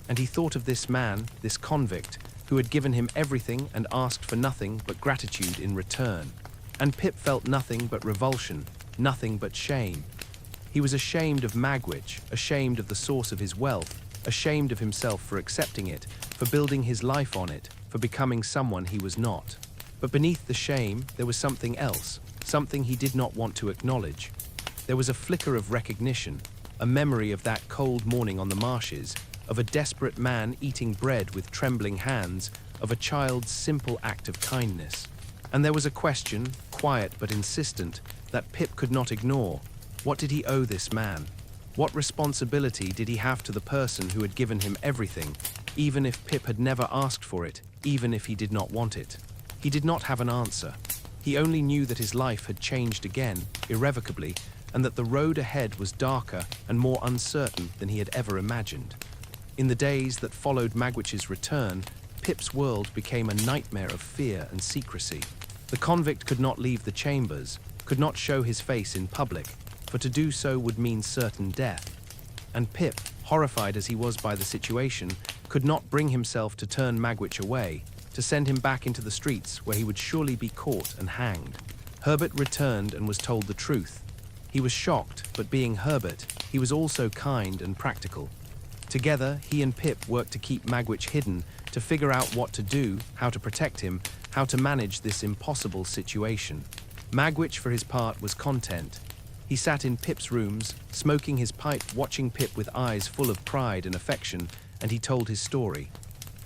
And he thought of this man, this convict, who had given him everything and asked for nothing but gratitude in return. And Pip felt nothing but revulsion, nothing but shame. He was ashamed of Magwitch, ashamed of the source of his wealth, ashamed of himself for accepting it, for building his life on it, for becoming someone he was not. But beneath the shame, there was something else, something he did not want to acknowledge. There was a flicker of recognition, a memory of that cold morning on the marshes, of a desperate man eating bread with trembling hands, of a child's simple act of kindness. And there was a question, quiet but insistent, that Pip could not ignore. What did he owe this man? What responsibility did he have to the person who had given him everything, even if Pip had never asked for it, even if he did not want it? He did not have an answer. He only knew that his life had changed again, irrevocably, and that the road ahead was darker and more uncertain than he had ever imagined. In the days that followed Magwitch's return, Pip's world became a nightmare of fear and secrecy. The convict could not leave the chambers, could not show his face in public, for to do so would mean certain death. And Pip, horrified as he was by the situation, could not bring himself to turn Magwitch away, to send him back into the streets where he would surely be caught and hanged. Herbert returned and was told the truth. He was shocked, but being Herbert, he was also kind and practical. Together, he and Pip worked to keep Magwitch hidden, to figure out what to do, how to protect him, how to manage this impossible situation. Magwitch, for his part, was content. He sat in Pip's rooms, smoking his pipe, watching Pip with eyes full of pride and affection, and he told his story.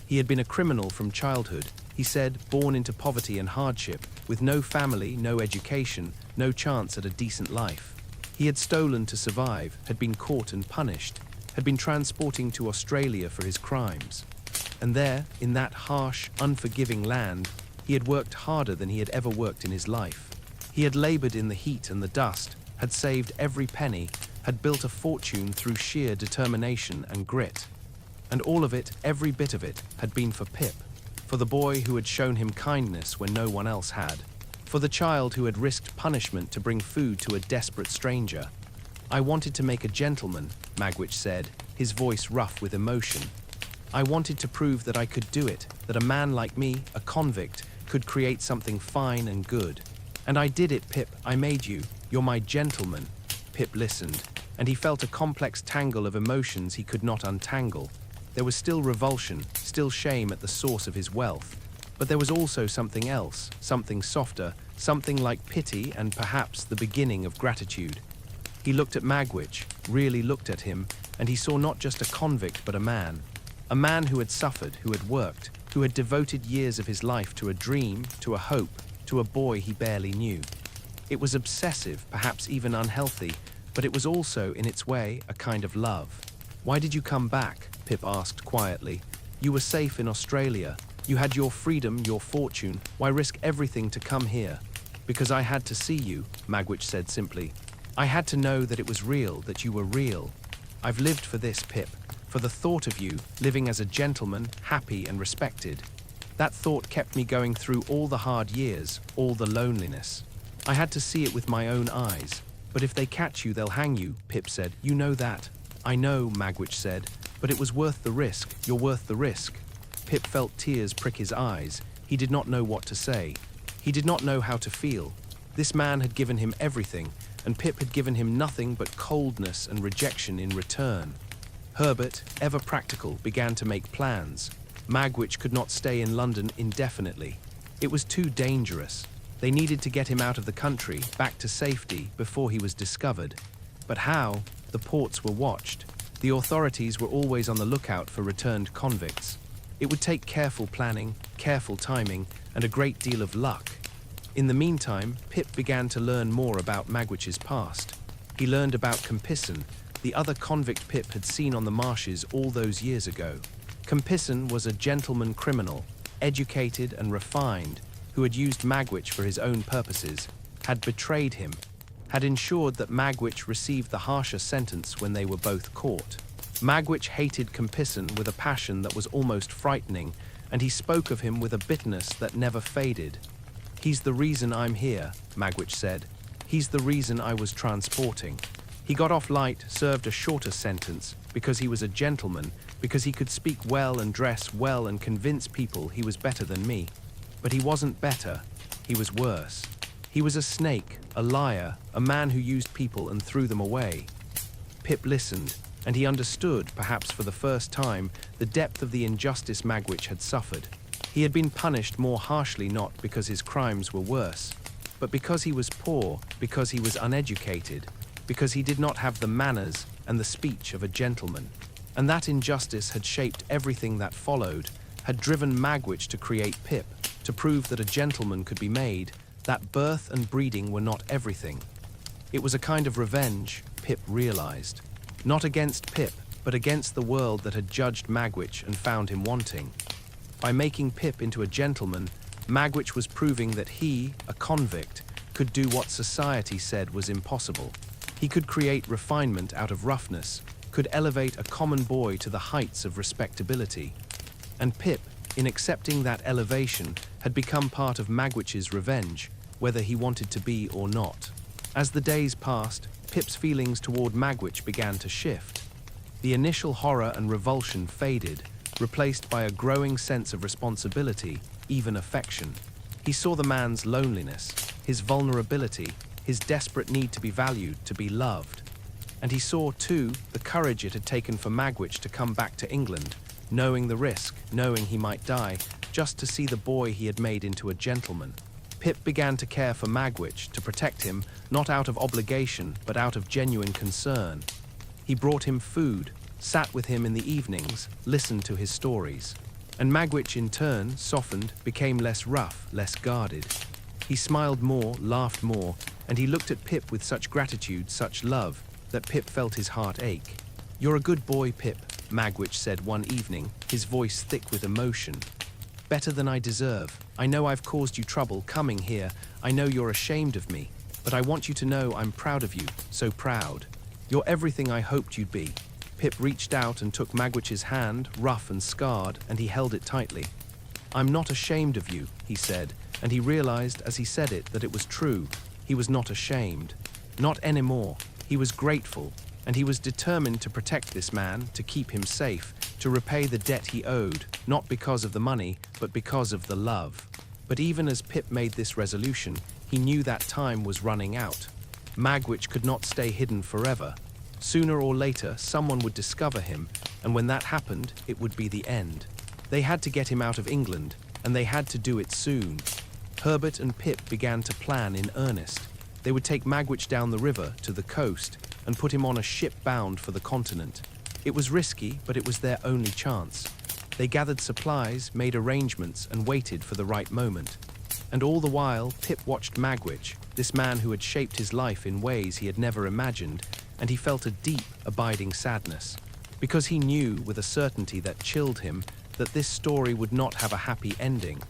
He had been a criminal from childhood, he said, born into poverty and hardship, with no family, no education, no chance at a decent life. He had stolen to survive, had been caught and punished, had been transporting to Australia for his crimes. And there, in that harsh, unforgiving land, he had worked harder than he had ever worked in his life. He had labored in the heat and the dust, had saved every penny, had built a fortune through sheer determination and grit. And all of it, every bit of it, had been for Pip, for the boy who had shown him kindness when no one else had, for the child who had risked punishment to bring food to a desperate stranger. "I wanted to make a gentleman," Magwitch said, his voice rough with emotion. "I wanted to prove that I could do it, that a man like me, a convict, could create something fine and good. "And I did it, Pip, I made you. You're my gentleman." Pip listened, and he felt a complex tangle of emotions he could not untangle. There was still revulsion, still shame at the source of his wealth. But there was also something else, something softer, something like pity and perhaps the beginning of gratitude. He looked at Magwitch, really looked at him, and he saw not just a convict but a man who had suffered, who had worked, who had devoted years of his life to a dream, to a hope, to a boy he barely knew. It was obsessive, perhaps even unhealthy, but it was also, in its way, a kind of love. "Why did you come back?" Pip asked quietly. "You were safe in Australia. You had your freedom, your fortune. Why risk everything to come here?" "Because I had to see you," Magwitch said simply. "I had to know that it was real, that you were real. I've lived for this, Pip, for the thought of you, living as a gentleman, happy and respected. That thought kept me going through all the hard years, all the loneliness. I had to see it with my own eyes. But if they catch you, they'll hang you," Pip said. "You know that." "I know," Magwitch said, "but it was worth the risk. You're worth the risk." Pip felt tears prick his eyes. He did not know what to say. He did not know how to feel. This man had given him everything, and Pip had given him nothing but coldness and rejection in return. Herbert, ever practical, began to make plans. Magwitch could not stay in London indefinitely. It was too dangerous. They needed to get him out of the country, back to safety, before he was discovered. But how? The ports were watched. The authorities were always on the lookout for returned convicts. It would take careful planning, careful timing, and a great deal of luck. In the meantime, Pip began to learn more about Magwitch's past. He learned about Compison, the other convict Pip had seen on the marshes all those years ago. Compison was a gentleman criminal, educated and refined, who had used Magwitch for his own purposes, had betrayed him, had ensured that Magwitch received the harsher sentence when they were both caught. Magwitch hated Compison with a passion that was almost frightening, and he spoke of him with a bitterness that never faded. "He's the reason I'm here," Magwitch said. "He's the reason I was transporting. He got off light, served a shorter sentence, because he was a gentleman, because he could speak well and dress well and convince people he was better than me. But he wasn't better, he was worse. He was a snake, a liar, a man who used people and threw them away." Pip listened, and he understood, perhaps for the first time, the depth of the injustice Magwitch had suffered. He had been punished more harshly not because his crimes were worse, but because he was poor, because he was uneducated, because he did not have the manners and the speech of a gentleman. And that injustice had shaped everything that followed, had driven Magwitch to create Pip, to prove that a gentleman could be made, that birth and breeding were not everything. It was a kind of revenge, Pip realized. Not against Pip, but against the world that had judged Magwitch and found him wanting. By making Pip into a gentleman, Magwitch was proving that he, a convict, could do what society said was impossible. He could create refinement out of roughness, could elevate a common boy to the heights of respectability. And Pip, in accepting that elevation, had become part of Magwitch's revenge, whether he wanted to be or not. As the days passed, Pip's feelings toward Magwitch began to shift. The initial horror and revulsion faded, replaced by a growing sense of responsibility, even affection. He saw the man's loneliness, his vulnerability, his desperate need to be valued, to be loved. And he saw, too, the courage it had taken for Magwitch to come back to England, knowing the risk, knowing he might die, just to see the boy he had made into a gentleman. Pip began to care for Magwitch, to protect him, not out of obligation, but out of genuine concern. He brought him food, sat with him in the evenings, listened to his stories. And Magwitch, in turn, softened, became less rough, less guarded. He smiled more, laughed more, and he looked at Pip with such gratitude, such love, that Pip felt his heart ache. "You're a good boy, Pip," Magwitch said one evening, his voice thick with emotion. "Better than I deserve. I know I've caused you trouble coming here. I know you're ashamed of me. But I want you to know I'm proud of you, so proud. You're everything I hoped you'd be." Pip reached out and took Magwitch's hand, rough and scarred, and he held it tightly. "I'm not ashamed of you," he said, and he realized as he said it that it was true. He was not ashamed. Not anymore. He was grateful, and he was determined to protect this man, to keep him safe, to repay the debt he owed, not because of the money, but because of the love. But even as Pip made this resolution, he knew that time was running out. Magwitch could not stay hidden forever. Sooner or later, someone would discover him, and when that happened, it would be the end. They had to get him out of England, and they had to do it soon. Herbert and Pip began to plan in earnest. They would take Magwitch down the river to the coast and put him on a ship bound for the continent. It was risky, but it was their only chance. They gathered supplies, made arrangements, and waited for the right moment. And all the while, Pip watched Magwitch, this man who had shaped his life in ways he had never imagined, and he felt a deep, abiding sadness. Because he knew, with a certainty that chilled him, that this story would not have a happy ending.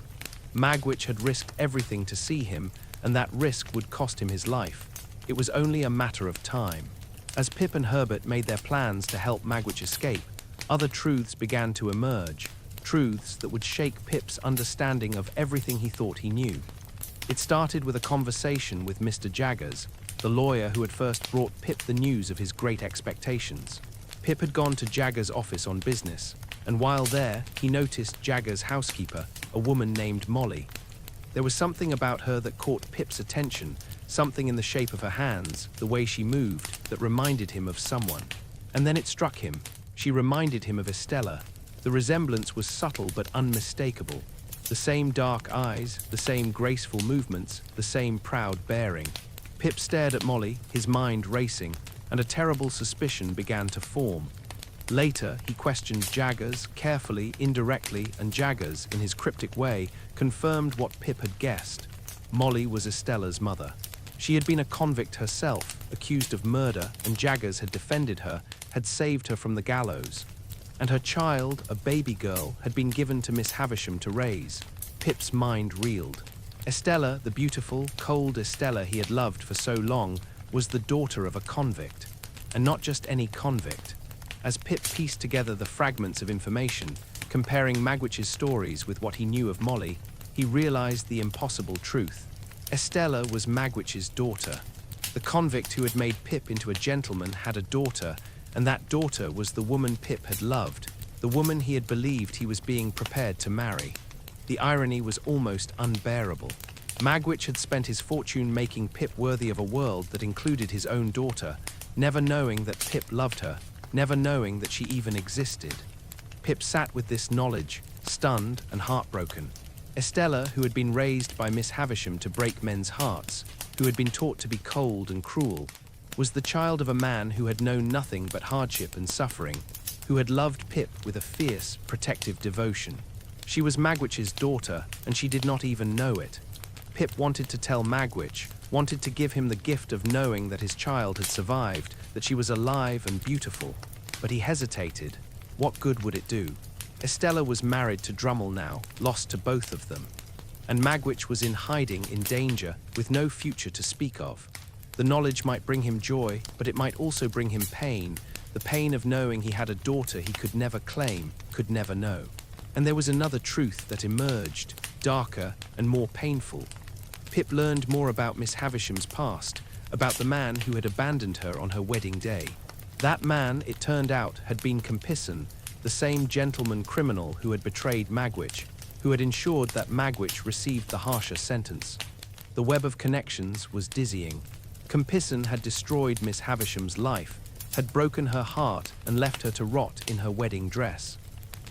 Magwitch had risked everything to see him, and that risk would cost him his life. It was only a matter of time. As Pip and Herbert made their plans to help Magwitch escape, other truths began to emerge, truths that would shake Pip's understanding of everything he thought he knew. It started with a conversation with Mr. Jaggers, the lawyer who had first brought Pip the news of his great expectations. Pip had gone to Jaggers' office on business, and while there, he noticed Jaggers' housekeeper, a woman named Molly. There was something about her that caught Pip's attention, something in the shape of her hands, the way she moved, that reminded him of someone. And then it struck him. She reminded him of Estella. The resemblance was subtle but unmistakable. The same dark eyes, the same graceful movements, the same proud bearing. Pip stared at Molly, his mind racing, and a terrible suspicion began to form. Later, he questioned Jaggers, carefully, indirectly, and Jaggers, in his cryptic way, confirmed what Pip had guessed. Molly was Estella's mother. She had been a convict herself, accused of murder, and Jaggers had defended her, had saved her from the gallows. And her child, a baby girl, had been given to Miss Havisham to raise. Pip's mind reeled. Estella, the beautiful, cold Estella he had loved for so long, was the daughter of a convict. And not just any convict. As Pip pieced together the fragments of information, comparing Magwitch's stories with what he knew of Molly, he realized the impossible truth. Estella was Magwitch's daughter. The convict who had made Pip into a gentleman had a daughter, and that daughter was the woman Pip had loved, the woman he had believed he was being prepared to marry. The irony was almost unbearable. Magwitch had spent his fortune making Pip worthy of a world that included his own daughter, never knowing that Pip loved her, never knowing that she even existed. Pip sat with this knowledge, stunned and heartbroken. Estella, who had been raised by Miss Havisham to break men's hearts, who had been taught to be cold and cruel, was the child of a man who had known nothing but hardship and suffering, who had loved Pip with a fierce, protective devotion. She was Magwitch's daughter, and she did not even know it. Pip wanted to tell Magwitch, wanted to give him the gift of knowing that his child had survived, that she was alive and beautiful. But he hesitated. What good would it do? Estella was married to Drummle now, lost to both of them. And Magwitch was in hiding, in danger, with no future to speak of. The knowledge might bring him joy, but it might also bring him pain, the pain of knowing he had a daughter he could never claim, could never know. And there was another truth that emerged, darker and more painful. Pip learned more about Miss Havisham's past, about the man who had abandoned her on her wedding day. That man, it turned out, had been Compisson, the same gentleman criminal who had betrayed Magwitch, who had ensured that Magwitch received the harsher sentence. The web of connections was dizzying. Compisson had destroyed Miss Havisham's life, had broken her heart and left her to rot in her wedding dress.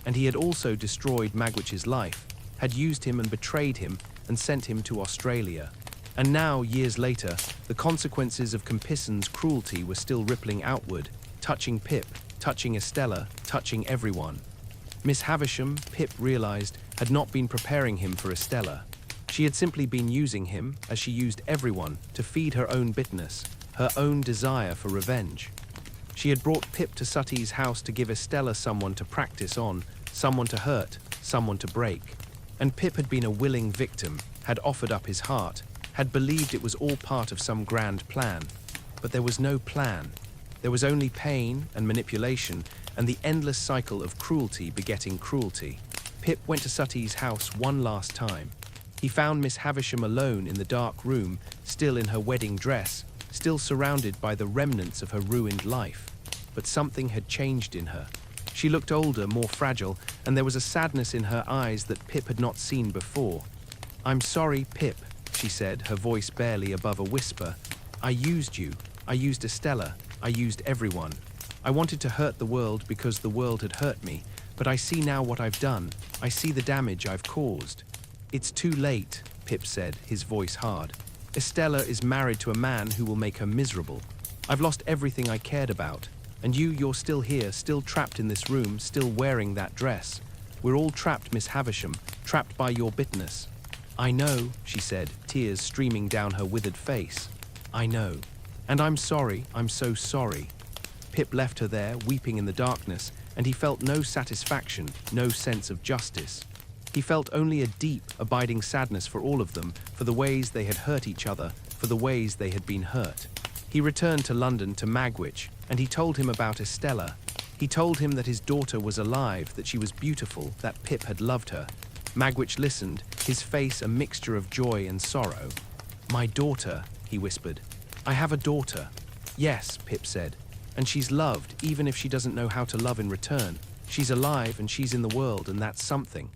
And he had also destroyed Magwitch's life, had used him and betrayed him and sent him to Australia. And now, years later, the consequences of Compisson's cruelty were still rippling outward, touching Pip, touching Estella, touching everyone. Miss Havisham, Pip realized, had not been preparing him for Estella. She had simply been using him, as she used everyone, to feed her own bitterness, her own desire for revenge. She had brought Pip to Sutty's house to give Estella someone to practice on, someone to hurt, someone to break. And Pip had been a willing victim, had offered up his heart, had believed it was all part of some grand plan. But there was no plan. There was only pain and manipulation and the endless cycle of cruelty begetting cruelty. Pip went to Sutty's house one last time. He found Miss Havisham alone in the dark room, still in her wedding dress, still surrounded by the remnants of her ruined life. But something had changed in her. She looked older, more fragile, and there was a sadness in her eyes that Pip had not seen before. "I'm sorry, Pip," she said, her voice barely above a whisper. I used you. I used Estella. I used everyone. I wanted to hurt the world because the world had hurt me, but I see now what I've done. I see the damage I've caused. It's too late, Pip said, his voice hard. Estella is married to a man who will make her miserable. I've lost everything I cared about. And you're still here, still trapped in this room, still wearing that dress. We're all trapped, Miss Havisham, trapped by your bitterness. I know, she said, tears streaming down her withered face. I know. And I'm sorry, I'm so sorry. Pip left her there, weeping in the darkness, and he felt no satisfaction, no sense of justice. He felt only a deep, abiding sadness for all of them, for the ways they had hurt each other, for the ways they had been hurt. He returned to London to Magwitch, and he told him about Estella. He told him that his daughter was alive, that she was beautiful, that Pip had loved her. Magwitch listened, his face a mixture of joy and sorrow. My daughter, he whispered. I have a daughter. Yes, Pip said. And she's loved, even if she doesn't know how to love in return. She's alive and she's in the world, and that's something.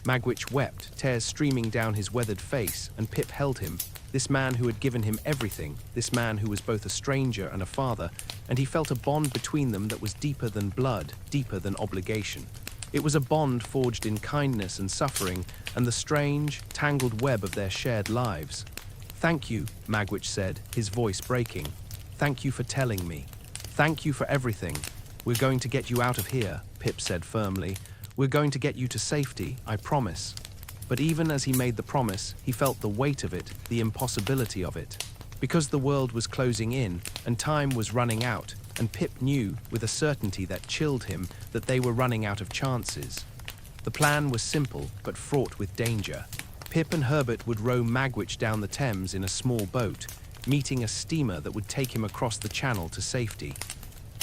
Magwitch wept, tears streaming down his weathered face, and Pip held him, this man who had given him everything, this man who was both a stranger and a father, and he felt a bond between them that was deeper than blood, deeper than obligation. It was a bond forged in kindness and suffering, and the strange, tangled web of their shared lives. Thank you, Magwitch said, his voice breaking. Thank you for telling me. Thank you for everything. We're going to get you out of here, Pip said firmly. We're going to get you to safety, I promise. But even as he made the promise, he felt the weight of it, the impossibility of it. Because the world was closing in, and time was running out, and Pip knew, with a certainty that chilled him, that they were running out of chances. The plan was simple, but fraught with danger. Pip and Herbert would row Magwitch down the Thames in a small boat, meeting a steamer that would take him across the channel to safety.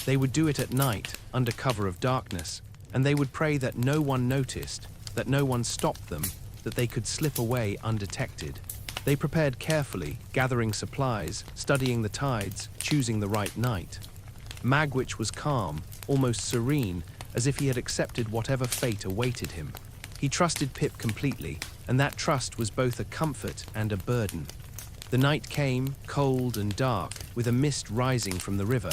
They would do it at night, under cover of darkness, and they would pray that no one noticed, that no one stopped them, that they could slip away undetected. They prepared carefully, gathering supplies, studying the tides, choosing the right night. Magwitch was calm, almost serene, as if he had accepted whatever fate awaited him. He trusted Pip completely, and that trust was both a comfort and a burden. The night came, cold and dark, with a mist rising from the river.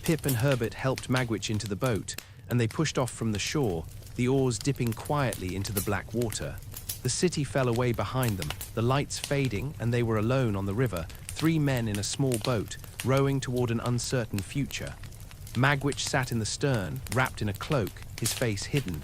Pip and Herbert helped Magwitch into the boat, and they pushed off from the shore, the oars dipping quietly into the black water. The city fell away behind them, the lights fading, and they were alone on the river, 3 men in a small boat, rowing toward an uncertain future. Magwitch sat in the stern, wrapped in a cloak, his face hidden.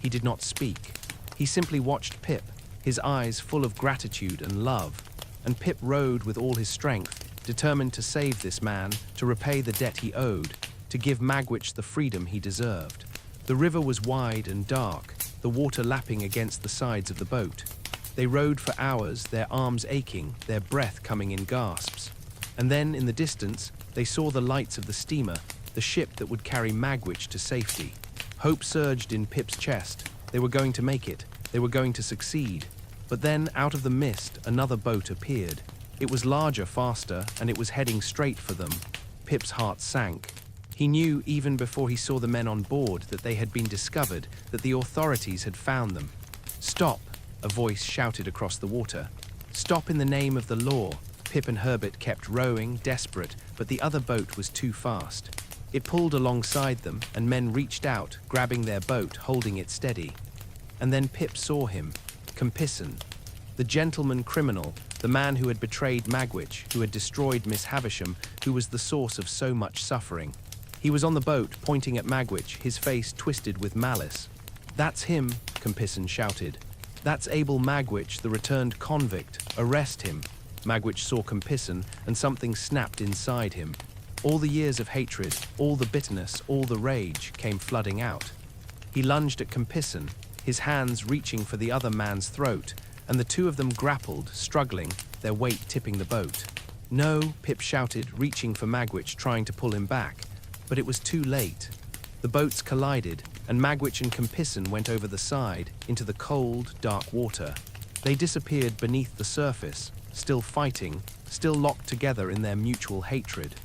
He did not speak. He simply watched Pip, his eyes full of gratitude and love. And Pip rowed with all his strength, determined to save this man, to repay the debt he owed, to give Magwitch the freedom he deserved. The river was wide and dark, the water lapping against the sides of the boat. They rowed for hours, their arms aching, their breath coming in gasps. And then, in the distance, they saw the lights of the steamer, the ship that would carry Magwitch to safety. Hope surged in Pip's chest. They were going to make it. They were going to succeed. But then, out of the mist, another boat appeared. It was larger, faster, and it was heading straight for them. Pip's heart sank. He knew, even before he saw the men on board, that they had been discovered, that the authorities had found them. Stop, a voice shouted across the water. Stop in the name of the law. Pip and Herbert kept rowing, desperate, but the other boat was too fast. It pulled alongside them, and men reached out, grabbing their boat, holding it steady. And then Pip saw him, Compison, the gentleman criminal, the man who had betrayed Magwitch, who had destroyed Miss Havisham, who was the source of so much suffering. He was on the boat, pointing at Magwitch, his face twisted with malice. That's him, Compison shouted. That's Abel Magwitch, the returned convict. Arrest him. Magwitch saw Compison, and something snapped inside him. All the years of hatred, all the bitterness, all the rage came flooding out. He lunged at Compison, his hands reaching for the other man's throat, and the two of them grappled, struggling, their weight tipping the boat. No, Pip shouted, reaching for Magwitch, trying to pull him back. But it was too late. The boats collided, and Magwitch and Compison went over the side, into the cold, dark water. They disappeared beneath the surface, still fighting, still locked together in their mutual hatred.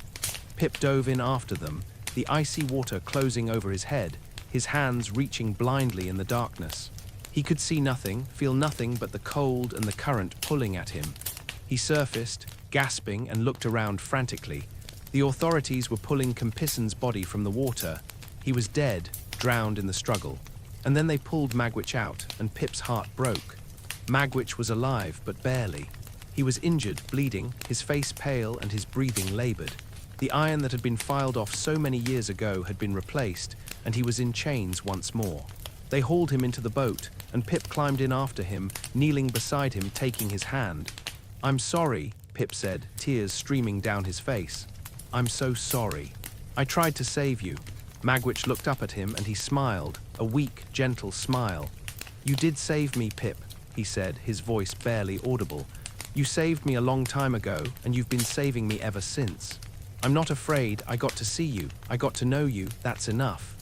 Pip dove in after them, the icy water closing over his head, his hands reaching blindly in the darkness. He could see nothing, feel nothing but the cold and the current pulling at him. He surfaced, gasping, and looked around frantically. The authorities were pulling Campison's body from the water. He was dead, drowned in the struggle. And then they pulled Magwitch out, and Pip's heart broke. Magwitch was alive, but barely. He was injured, bleeding, his face pale and his breathing labored. The iron that had been filed off so many years ago had been replaced, and he was in chains once more. They hauled him into the boat, and Pip climbed in after him, kneeling beside him, taking his hand. "I'm sorry," Pip said, tears streaming down his face. "I'm so sorry. I tried to save you." Magwitch looked up at him and he smiled, a weak, gentle smile. "You did save me, Pip," he said, his voice barely audible. "You saved me a long time ago, and you've been saving me ever since. I'm not afraid. I got to see you. I got to know you. That's enough."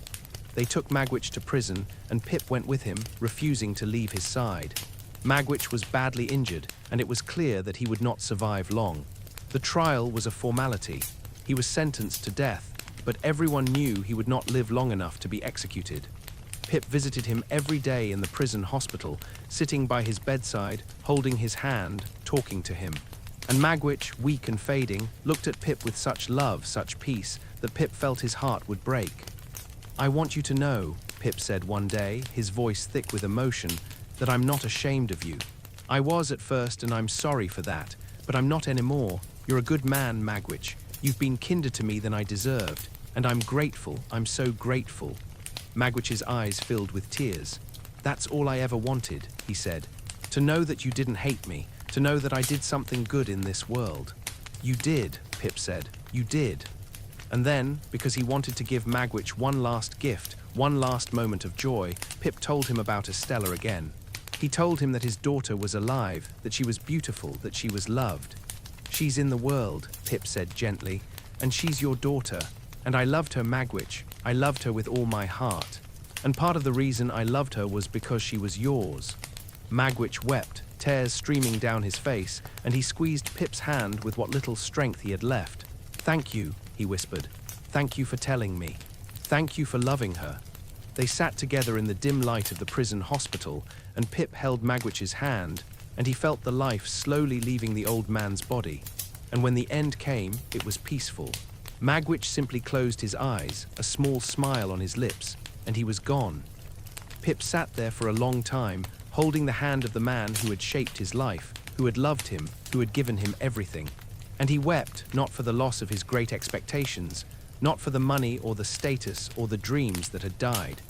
They took Magwitch to prison, and Pip went with him, refusing to leave his side. Magwitch was badly injured, and it was clear that he would not survive long. The trial was a formality. He was sentenced to death, but everyone knew he would not live long enough to be executed. Pip visited him every day in the prison hospital, sitting by his bedside, holding his hand, talking to him. And Magwitch, weak and fading, looked at Pip with such love, such peace, that Pip felt his heart would break. "I want you to know," Pip said one day, his voice thick with emotion, "that I'm not ashamed of you. I was at first, and I'm sorry for that, but I'm not anymore. You're a good man, Magwitch. You've been kinder to me than I deserved, and I'm grateful. I'm so grateful." Magwitch's eyes filled with tears. "That's all I ever wanted," he said. "To know that you didn't hate me, to know that I did something good in this world." "You did," Pip said. "You did." And then, because he wanted to give Magwitch one last gift, one last moment of joy, Pip told him about Estella again. He told him that his daughter was alive, that she was beautiful, that she was loved. "She's in the world," Pip said gently, "and she's your daughter. And I loved her, Magwitch. I loved her with all my heart. And part of the reason I loved her was because she was yours." Magwitch wept, tears streaming down his face, and he squeezed Pip's hand with what little strength he had left. "Thank you," he whispered. "Thank you for telling me. Thank you for loving her." They sat together in the dim light of the prison hospital, and Pip held Magwitch's hand, and he felt the life slowly leaving the old man's body. And when the end came, it was peaceful. Magwitch simply closed his eyes, a small smile on his lips, and he was gone. Pip sat there for a long time, holding the hand of the man who had shaped his life, who had loved him, who had given him everything. And he wept, not for the loss of his great expectations, not for the money or the status or the dreams that had died,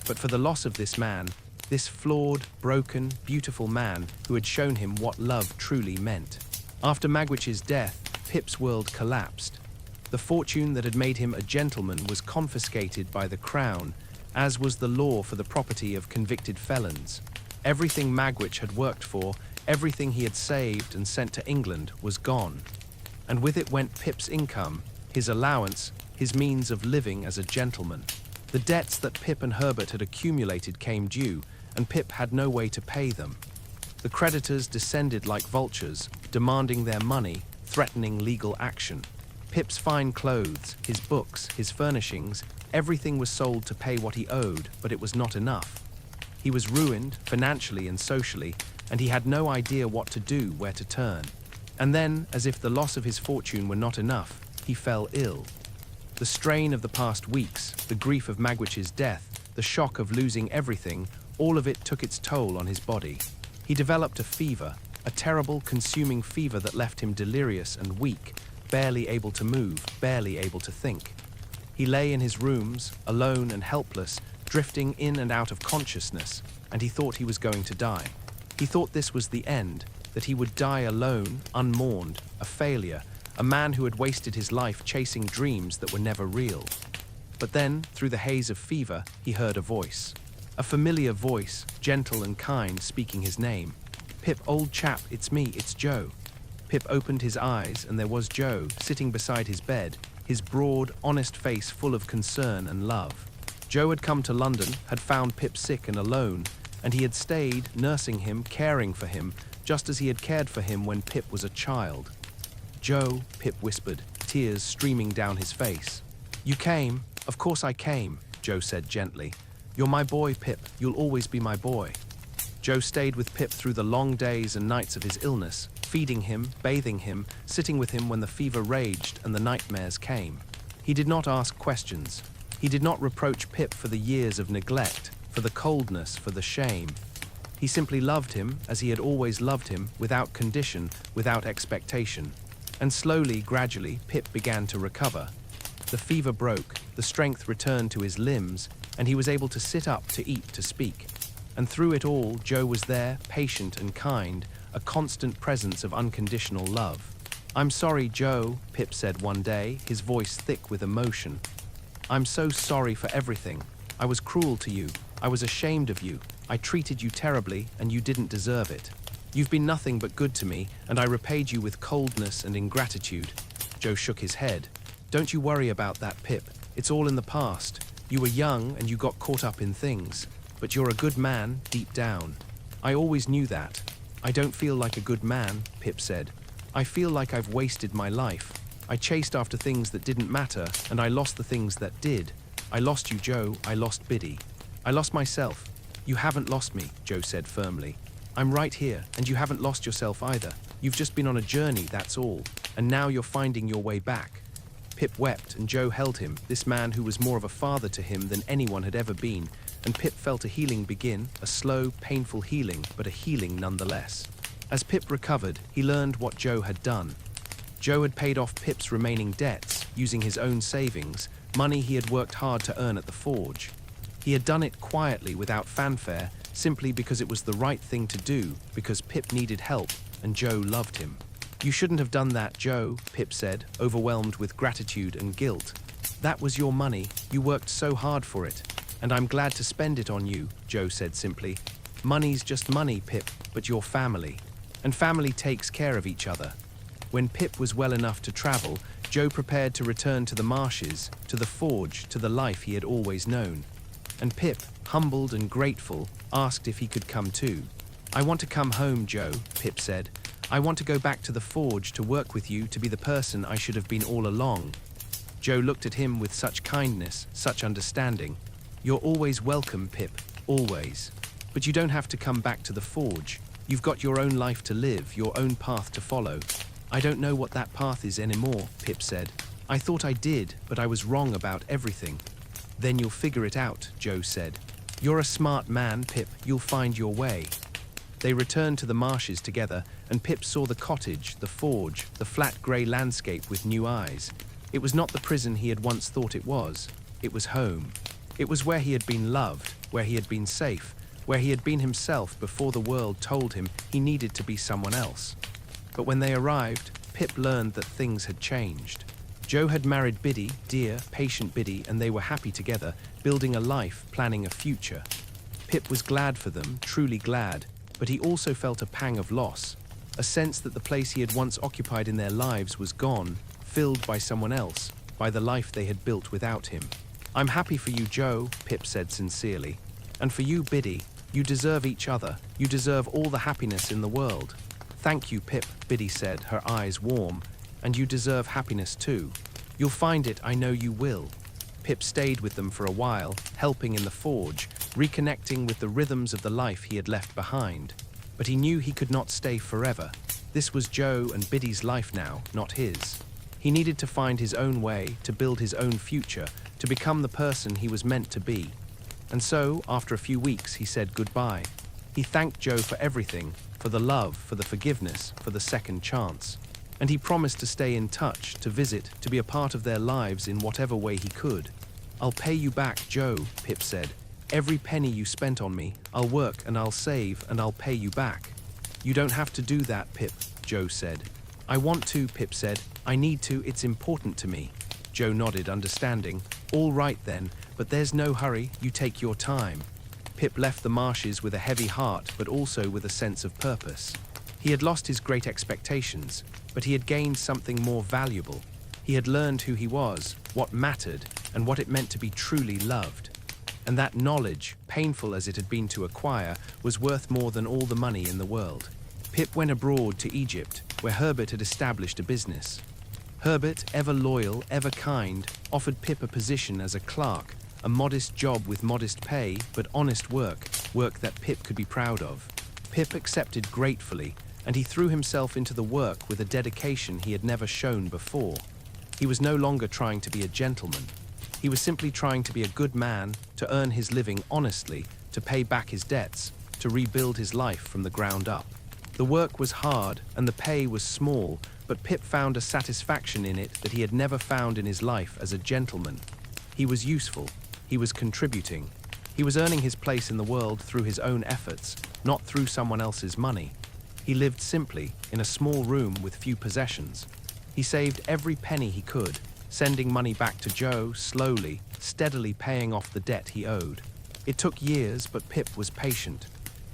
but for the loss of this man, this flawed, broken, beautiful man who had shown him what love truly meant. After Magwitch's death, Pip's world collapsed. The fortune that had made him a gentleman was confiscated by the crown, as was the law for the property of convicted felons. Everything Magwitch had worked for, everything he had saved and sent to England, was gone. And with it went Pip's income, his allowance, his means of living as a gentleman. The debts that Pip and Herbert had accumulated came due, and Pip had no way to pay them. The creditors descended like vultures, demanding their money, threatening legal action. Pip's fine clothes, his books, his furnishings, everything was sold to pay what he owed, but it was not enough. He was ruined, financially and socially, and he had no idea what to do, where to turn. And then, as if the loss of his fortune were not enough, he fell ill. The strain of the past weeks, the grief of Magwitch's death, the shock of losing everything, all of it took its toll on his body. He developed a fever, a terrible, consuming fever that left him delirious and weak, barely able to move, barely able to think. He lay in his rooms, alone and helpless, drifting in and out of consciousness, and he thought he was going to die. He thought this was the end, that he would die alone, unmourned, a failure, a man who had wasted his life chasing dreams that were never real. But then, through the haze of fever, he heard a voice. A familiar voice, gentle and kind, speaking his name. "Pip, old chap, it's me, it's Joe." Pip opened his eyes, and there was Joe, sitting beside his bed, his broad, honest face full of concern and love. Joe had come to London, had found Pip sick and alone, and he had stayed, nursing him, caring for him, just as he had cared for him when Pip was a child. "Joe," Pip whispered, tears streaming down his face. "You came? Of course I came," Joe said gently. "You're my boy, Pip. You'll always be my boy." Joe stayed with Pip through the long days and nights of his illness, feeding him, bathing him, sitting with him when the fever raged and the nightmares came. He did not ask questions. He did not reproach Pip for the years of neglect, for the coldness, for the shame. He simply loved him as he had always loved him, without condition, without expectation. And slowly, gradually, Pip began to recover. The fever broke, the strength returned to his limbs, and he was able to sit up, to eat, to speak. And through it all, Joe was there, patient and kind, a constant presence of unconditional love. "I'm sorry, Joe," Pip said one day, his voice thick with emotion. "I'm so sorry for everything. I was cruel to you. I was ashamed of you. I treated you terribly, and you didn't deserve it. You've been nothing but good to me, and I repaid you with coldness and ingratitude." Joe shook his head. "Don't you worry about that, Pip. It's all in the past. You were young and you got caught up in things. But you're a good man, deep down. I always knew that." "I don't feel like a good man," Pip said. "I feel like I've wasted my life. I chased after things that didn't matter, and I lost the things that did. I lost you, Joe. I lost Biddy. I lost myself." "You haven't lost me," Joe said firmly. "I'm right here, and you haven't lost yourself either. You've just been on a journey, that's all. And now you're finding your way back." Pip wept, and Joe held him, this man who was more of a father to him than anyone had ever been, and Pip felt a healing begin, a slow, painful healing, but a healing nonetheless. As Pip recovered, he learned what Joe had done. Joe had paid off Pip's remaining debts, using his own savings, money he had worked hard to earn at the forge. He had done it quietly, without fanfare, simply because it was the right thing to do, because Pip needed help, and Joe loved him. "You shouldn't have done that, Joe," Pip said, overwhelmed with gratitude and guilt. "That was your money. You worked so hard for it. And I'm glad to spend it on you," Joe said simply. "Money's just money, Pip, but you're family. And family takes care of each other." When Pip was well enough to travel, Joe prepared to return to the marshes, to the forge, to the life he had always known. And Pip, humbled and grateful, asked if he could come too. "I want to come home, Joe," Pip said. "I want to go back to the forge, to work with you, to be the person I should have been all along." Joe looked at him with such kindness, such understanding. "You're always welcome, Pip, always. But you don't have to come back to the forge. You've got your own life to live, your own path to follow." "I don't know what that path is anymore," Pip said. "I thought I did, but I was wrong about everything." "Then you'll figure it out," Joe said. "You're a smart man, Pip. You'll find your way." They returned to the marshes together, and Pip saw the cottage, the forge, the flat grey landscape with new eyes. It was not the prison he had once thought it was. It was home. It was where he had been loved, where he had been safe, where he had been himself before the world told him he needed to be someone else. But when they arrived, Pip learned that things had changed. Joe had married Biddy, dear, patient Biddy, and they were happy together, building a life, planning a future. Pip was glad for them, truly glad, but he also felt a pang of loss, a sense that the place he had once occupied in their lives was gone, filled by someone else, by the life they had built without him. "I'm happy for you, Joe," Pip said sincerely. "And for you, Biddy. You deserve each other. You deserve all the happiness in the world." "Thank you, Pip," Biddy said, her eyes warm. "And you deserve happiness too. You'll find it, I know you will." Pip stayed with them for a while, helping in the forge, reconnecting with the rhythms of the life he had left behind. But he knew he could not stay forever. This was Joe and Biddy's life now, not his. He needed to find his own way, to build his own future, to become the person he was meant to be. And so, after a few weeks, he said goodbye. He thanked Joe for everything, for the love, for the forgiveness, for the second chance. And he promised to stay in touch, to visit, to be a part of their lives in whatever way he could. "I'll pay you back, Joe," Pip said. "Every penny you spent on me, I'll work and I'll save and I'll pay you back." "You don't have to do that, Pip," Joe said. "I want to," Pip said. "I need to, it's important to me." Joe nodded, understanding. "All right then, but there's no hurry, you take your time." Pip left the marshes with a heavy heart, but also with a sense of purpose. He had lost his great expectations, but he had gained something more valuable. He had learned who he was, what mattered, and what it meant to be truly loved. And that knowledge, painful as it had been to acquire, was worth more than all the money in the world. Pip went abroad to Egypt, where Herbert had established a business. Herbert, ever loyal, ever kind, offered Pip a position as a clerk, a modest job with modest pay, but honest work, work that Pip could be proud of. Pip accepted gratefully, and he threw himself into the work with a dedication he had never shown before. He was no longer trying to be a gentleman. He was simply trying to be a good man, to earn his living honestly, to pay back his debts, to rebuild his life from the ground up. The work was hard and the pay was small, but Pip found a satisfaction in it that he had never found in his life as a gentleman. He was useful. He was contributing. He was earning his place in the world through his own efforts, not through someone else's money. He lived simply, in a small room with few possessions. He saved every penny he could, sending money back to Joe slowly, steadily paying off the debt he owed. It took years, but Pip was patient.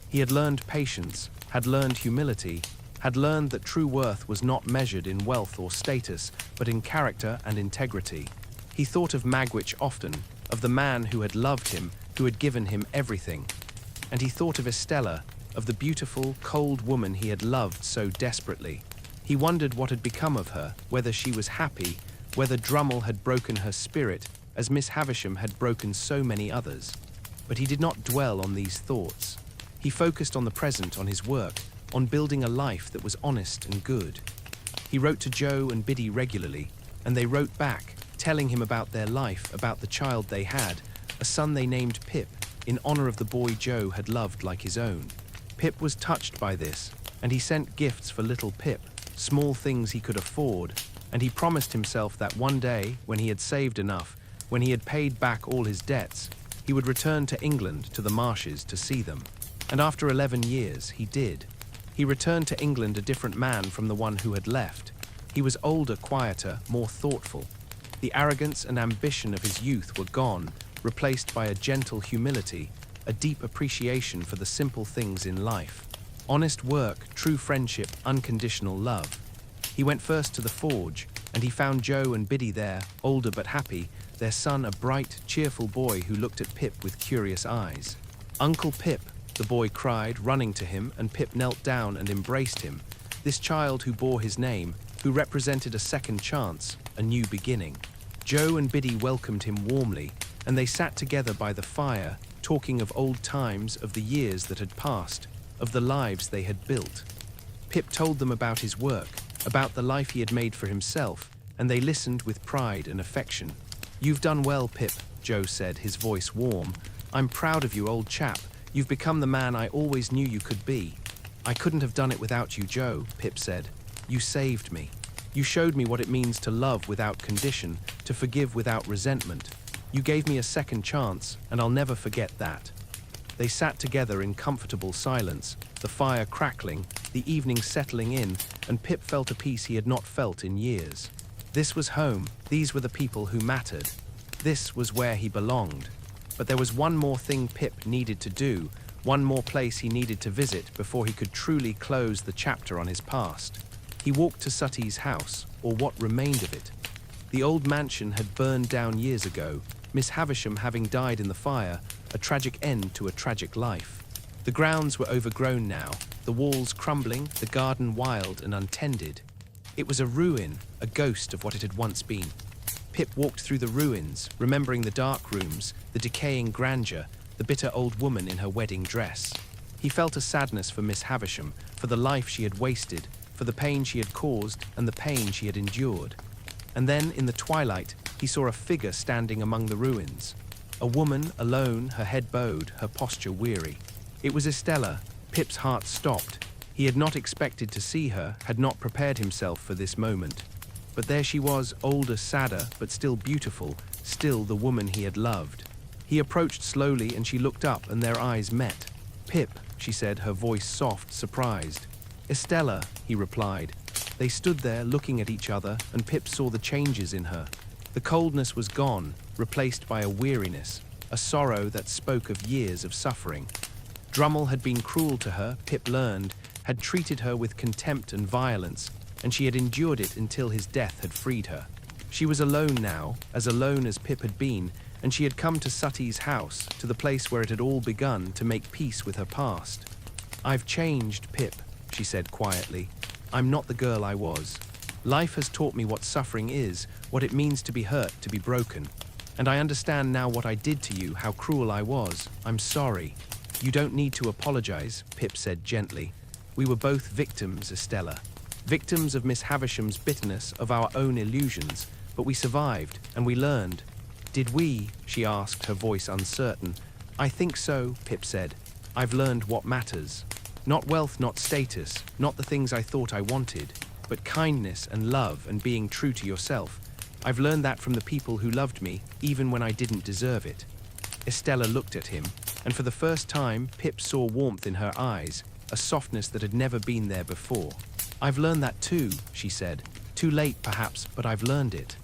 He had learned patience, had learned humility, had learned that true worth was not measured in wealth or status, but in character and integrity. He thought of Magwitch often, of the man who had loved him, who had given him everything. And he thought of Estella, of the beautiful, cold woman he had loved so desperately. He wondered what had become of her, whether she was happy, whether Drummle had broken her spirit, as Miss Havisham had broken so many others. But he did not dwell on these thoughts. He focused on the present, on his work, on building a life that was honest and good. He wrote to Joe and Biddy regularly, and they wrote back, telling him about their life, about the child they had, a son they named Pip, in honor of the boy Joe had loved like his own. Pip was touched by this, and he sent gifts for little Pip, small things he could afford, and he promised himself that one day, when he had saved enough, when he had paid back all his debts, he would return to England, to the marshes, to see them. And after 11 years, he did. He returned to England a different man from the one who had left. He was older, quieter, more thoughtful. The arrogance and ambition of his youth were gone, replaced by a gentle humility, a deep appreciation for the simple things in life. Honest work, true friendship, unconditional love. He went first to the forge, and he found Joe and Biddy there, older but happy, their son a bright, cheerful boy who looked at Pip with curious eyes. "Uncle Pip," the boy cried, running to him, and Pip knelt down and embraced him. This child who bore his name, who represented a second chance, a new beginning. Joe and Biddy welcomed him warmly, and they sat together by the fire, talking of old times, of the years that had passed, of the lives they had built. Pip told them about his work, about the life he had made for himself, and they listened with pride and affection. "You've done well, Pip," Joe said, his voice warm. "I'm proud of you, old chap. You've become the man I always knew you could be." "I couldn't have done it without you, Joe," Pip said. "You saved me. You showed me what it means to love without condition, to forgive without resentment. You gave me a second chance, and I'll never forget that." They sat together in comfortable silence, the fire crackling, the evening settling in, and Pip felt a peace he had not felt in years. This was home. These were the people who mattered. This was where he belonged. But there was one more thing Pip needed to do, one more place he needed to visit before he could truly close the chapter on his past. He walked to Sutty's house, or what remained of it. The old mansion had burned down years ago, Miss Havisham having died in the fire, a tragic end to a tragic life. The grounds were overgrown now, the walls crumbling, the garden wild and untended. It was a ruin, a ghost of what it had once been. Pip walked through the ruins, remembering the dark rooms, the decaying grandeur, the bitter old woman in her wedding dress. He felt a sadness for Miss Havisham, for the life she had wasted, for the pain she had caused and the pain she had endured. And then, in the twilight, he saw a figure standing among the ruins. A woman, alone, her head bowed, her posture weary. It was Estella. Pip's heart stopped. He had not expected to see her, had not prepared himself for this moment. But there she was, older, sadder, but still beautiful, still the woman he had loved. He approached slowly and she looked up and their eyes met. "Pip," she said, her voice soft, surprised. "Estella," he replied. They stood there looking at each other, and Pip saw the changes in her. The coldness was gone, replaced by a weariness, a sorrow that spoke of years of suffering. Drummle had been cruel to her, Pip learned, had treated her with contempt and violence, and she had endured it until his death had freed her. She was alone now, as alone as Pip had been, and she had come to Sutty's house, to the place where it had all begun, to make peace with her past. "I've changed, Pip," she said quietly. "I'm not the girl I was. Life has taught me what suffering is, what it means to be hurt, to be broken. And I understand now what I did to you, how cruel I was. I'm sorry." "You don't need to apologize," Pip said gently. We were both victims, Estella. Victims of Miss Havisham's bitterness, of our own illusions, but we survived, and we learned. Did we? She asked, her voice uncertain. I think so, Pip said. I've learned what matters. Not wealth, not status, not the things I thought I wanted, but kindness and love and being true to yourself. I've learned that from the people who loved me, even when I didn't deserve it. Estella looked at him, and for the first time, Pip saw warmth in her eyes, a softness that had never been there before. I've learned that too, she said. Too late, perhaps, but I've learned it.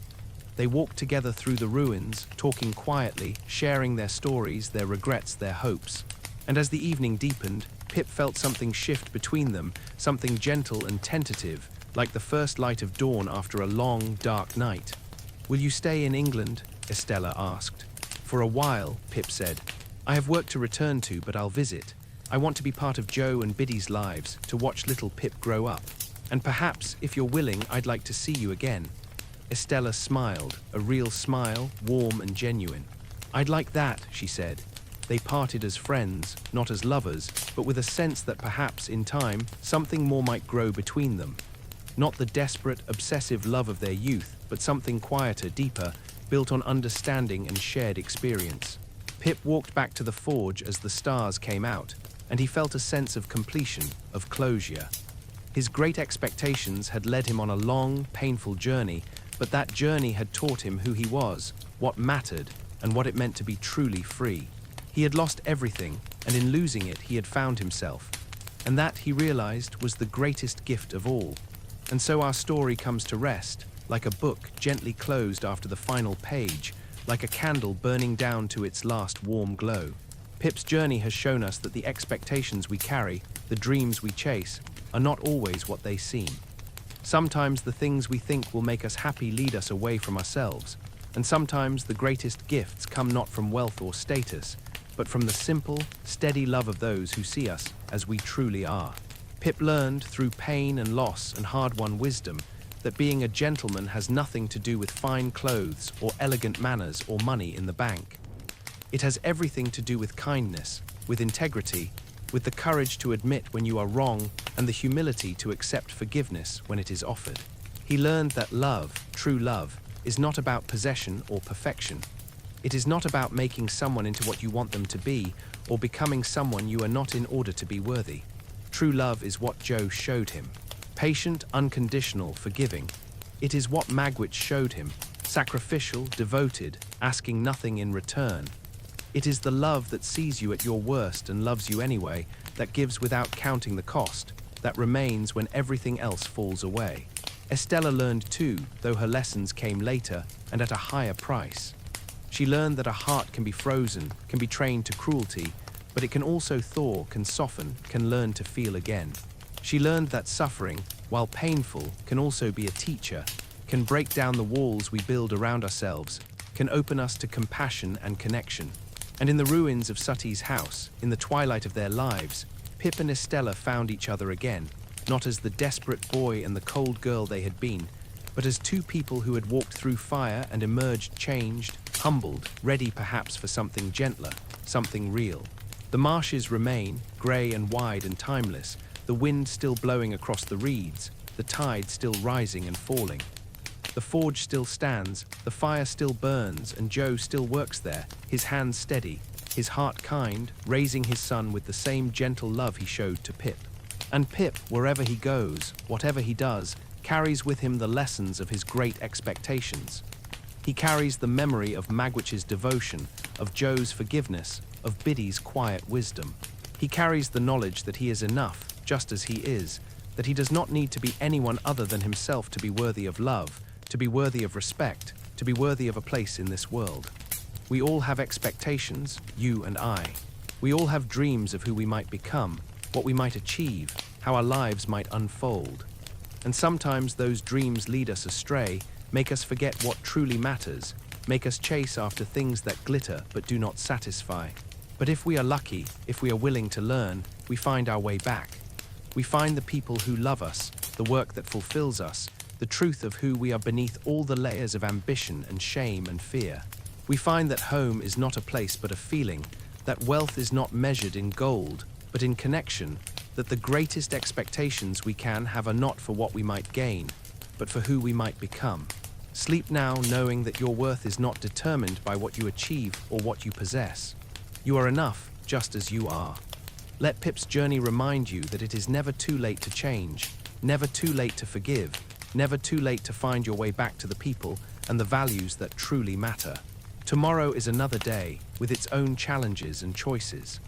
They walked together through the ruins, talking quietly, sharing their stories, their regrets, their hopes. And as the evening deepened, Pip felt something shift between them, something gentle and tentative, like the first light of dawn after a long, dark night. Will you stay in England? Estella asked. For a while, Pip said. I have work to return to, but I'll visit. I want to be part of Joe and Biddy's lives, to watch little Pip grow up. And perhaps, if you're willing, I'd like to see you again. Estella smiled, a real smile, warm and genuine. I'd like that, she said. They parted as friends, not as lovers, but with a sense that perhaps, in time, something more might grow between them. Not the desperate, obsessive love of their youth, but something quieter, deeper, built on understanding and shared experience. Pip walked back to the forge as the stars came out, and he felt a sense of completion, of closure. His great expectations had led him on a long, painful journey, but that journey had taught him who he was, what mattered, and what it meant to be truly free. He had lost everything, and in losing it, he had found himself. And that, he realized, was the greatest gift of all. And so our story comes to rest, like a book gently closed after the final page, like a candle burning down to its last warm glow. Pip's journey has shown us that the expectations we carry, the dreams we chase, are not always what they seem. Sometimes the things we think will make us happy lead us away from ourselves, and sometimes the greatest gifts come not from wealth or status, but from the simple, steady love of those who see us as we truly are. Pip learned, through pain and loss and hard-won wisdom, that being a gentleman has nothing to do with fine clothes or elegant manners or money in the bank. It has everything to do with kindness, with integrity, with the courage to admit when you are wrong and the humility to accept forgiveness when it is offered. He learned that love, true love, is not about possession or perfection. It is not about making someone into what you want them to be or becoming someone you are not in order to be worthy. True love is what Joe showed him. Patient, unconditional, forgiving. It is what Magwitch showed him. Sacrificial, devoted, asking nothing in return. It is the love that sees you at your worst and loves you anyway, that gives without counting the cost, that remains when everything else falls away. Estella learned too, though her lessons came later and at a higher price. She learned that a heart can be frozen, can be trained to cruelty, but it can also thaw, can soften, can learn to feel again. She learned that suffering, while painful, can also be a teacher, can break down the walls we build around ourselves, can open us to compassion and connection. And in the ruins of Sutty's house, in the twilight of their lives, Pip and Estella found each other again, not as the desperate boy and the cold girl they had been, but as two people who had walked through fire and emerged changed, humbled, ready perhaps for something gentler, something real. The marshes remain, grey and wide and timeless, the wind still blowing across the reeds, the tide still rising and falling. The forge still stands, the fire still burns, and Joe still works there, his hands steady, his heart kind, raising his son with the same gentle love he showed to Pip. And Pip, wherever he goes, whatever he does, carries with him the lessons of his great expectations. He carries the memory of Magwitch's devotion, of Joe's forgiveness, of Biddy's quiet wisdom. He carries the knowledge that he is enough, just as he is, that he does not need to be anyone other than himself to be worthy of love, to be worthy of respect, to be worthy of a place in this world. We all have expectations, you and I. We all have dreams of who we might become, what we might achieve, how our lives might unfold. And sometimes those dreams lead us astray, make us forget what truly matters, make us chase after things that glitter but do not satisfy. But if we are lucky, if we are willing to learn, we find our way back. We find the people who love us, the work that fulfills us, the truth of who we are beneath all the layers of ambition and shame and fear. We find that home is not a place but a feeling, that wealth is not measured in gold, but in connection, that the greatest expectations we can have are not for what we might gain, but for who we might become. Sleep now knowing that your worth is not determined by what you achieve or what you possess. You are enough just as you are. Let Pip's journey remind you that it is never too late to change, never too late to forgive, never too late to find your way back to the people and the values that truly matter. Tomorrow is another day with its own challenges and choices.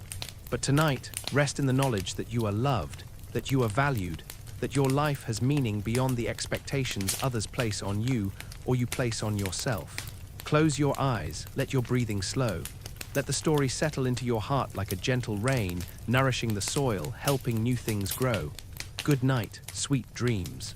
But tonight, rest in the knowledge that you are loved, that you are valued, that your life has meaning beyond the expectations others place on you or you place on yourself. Close your eyes, let your breathing slow. Let the story settle into your heart like a gentle rain, nourishing the soil, helping new things grow. Good night, sweet dreams.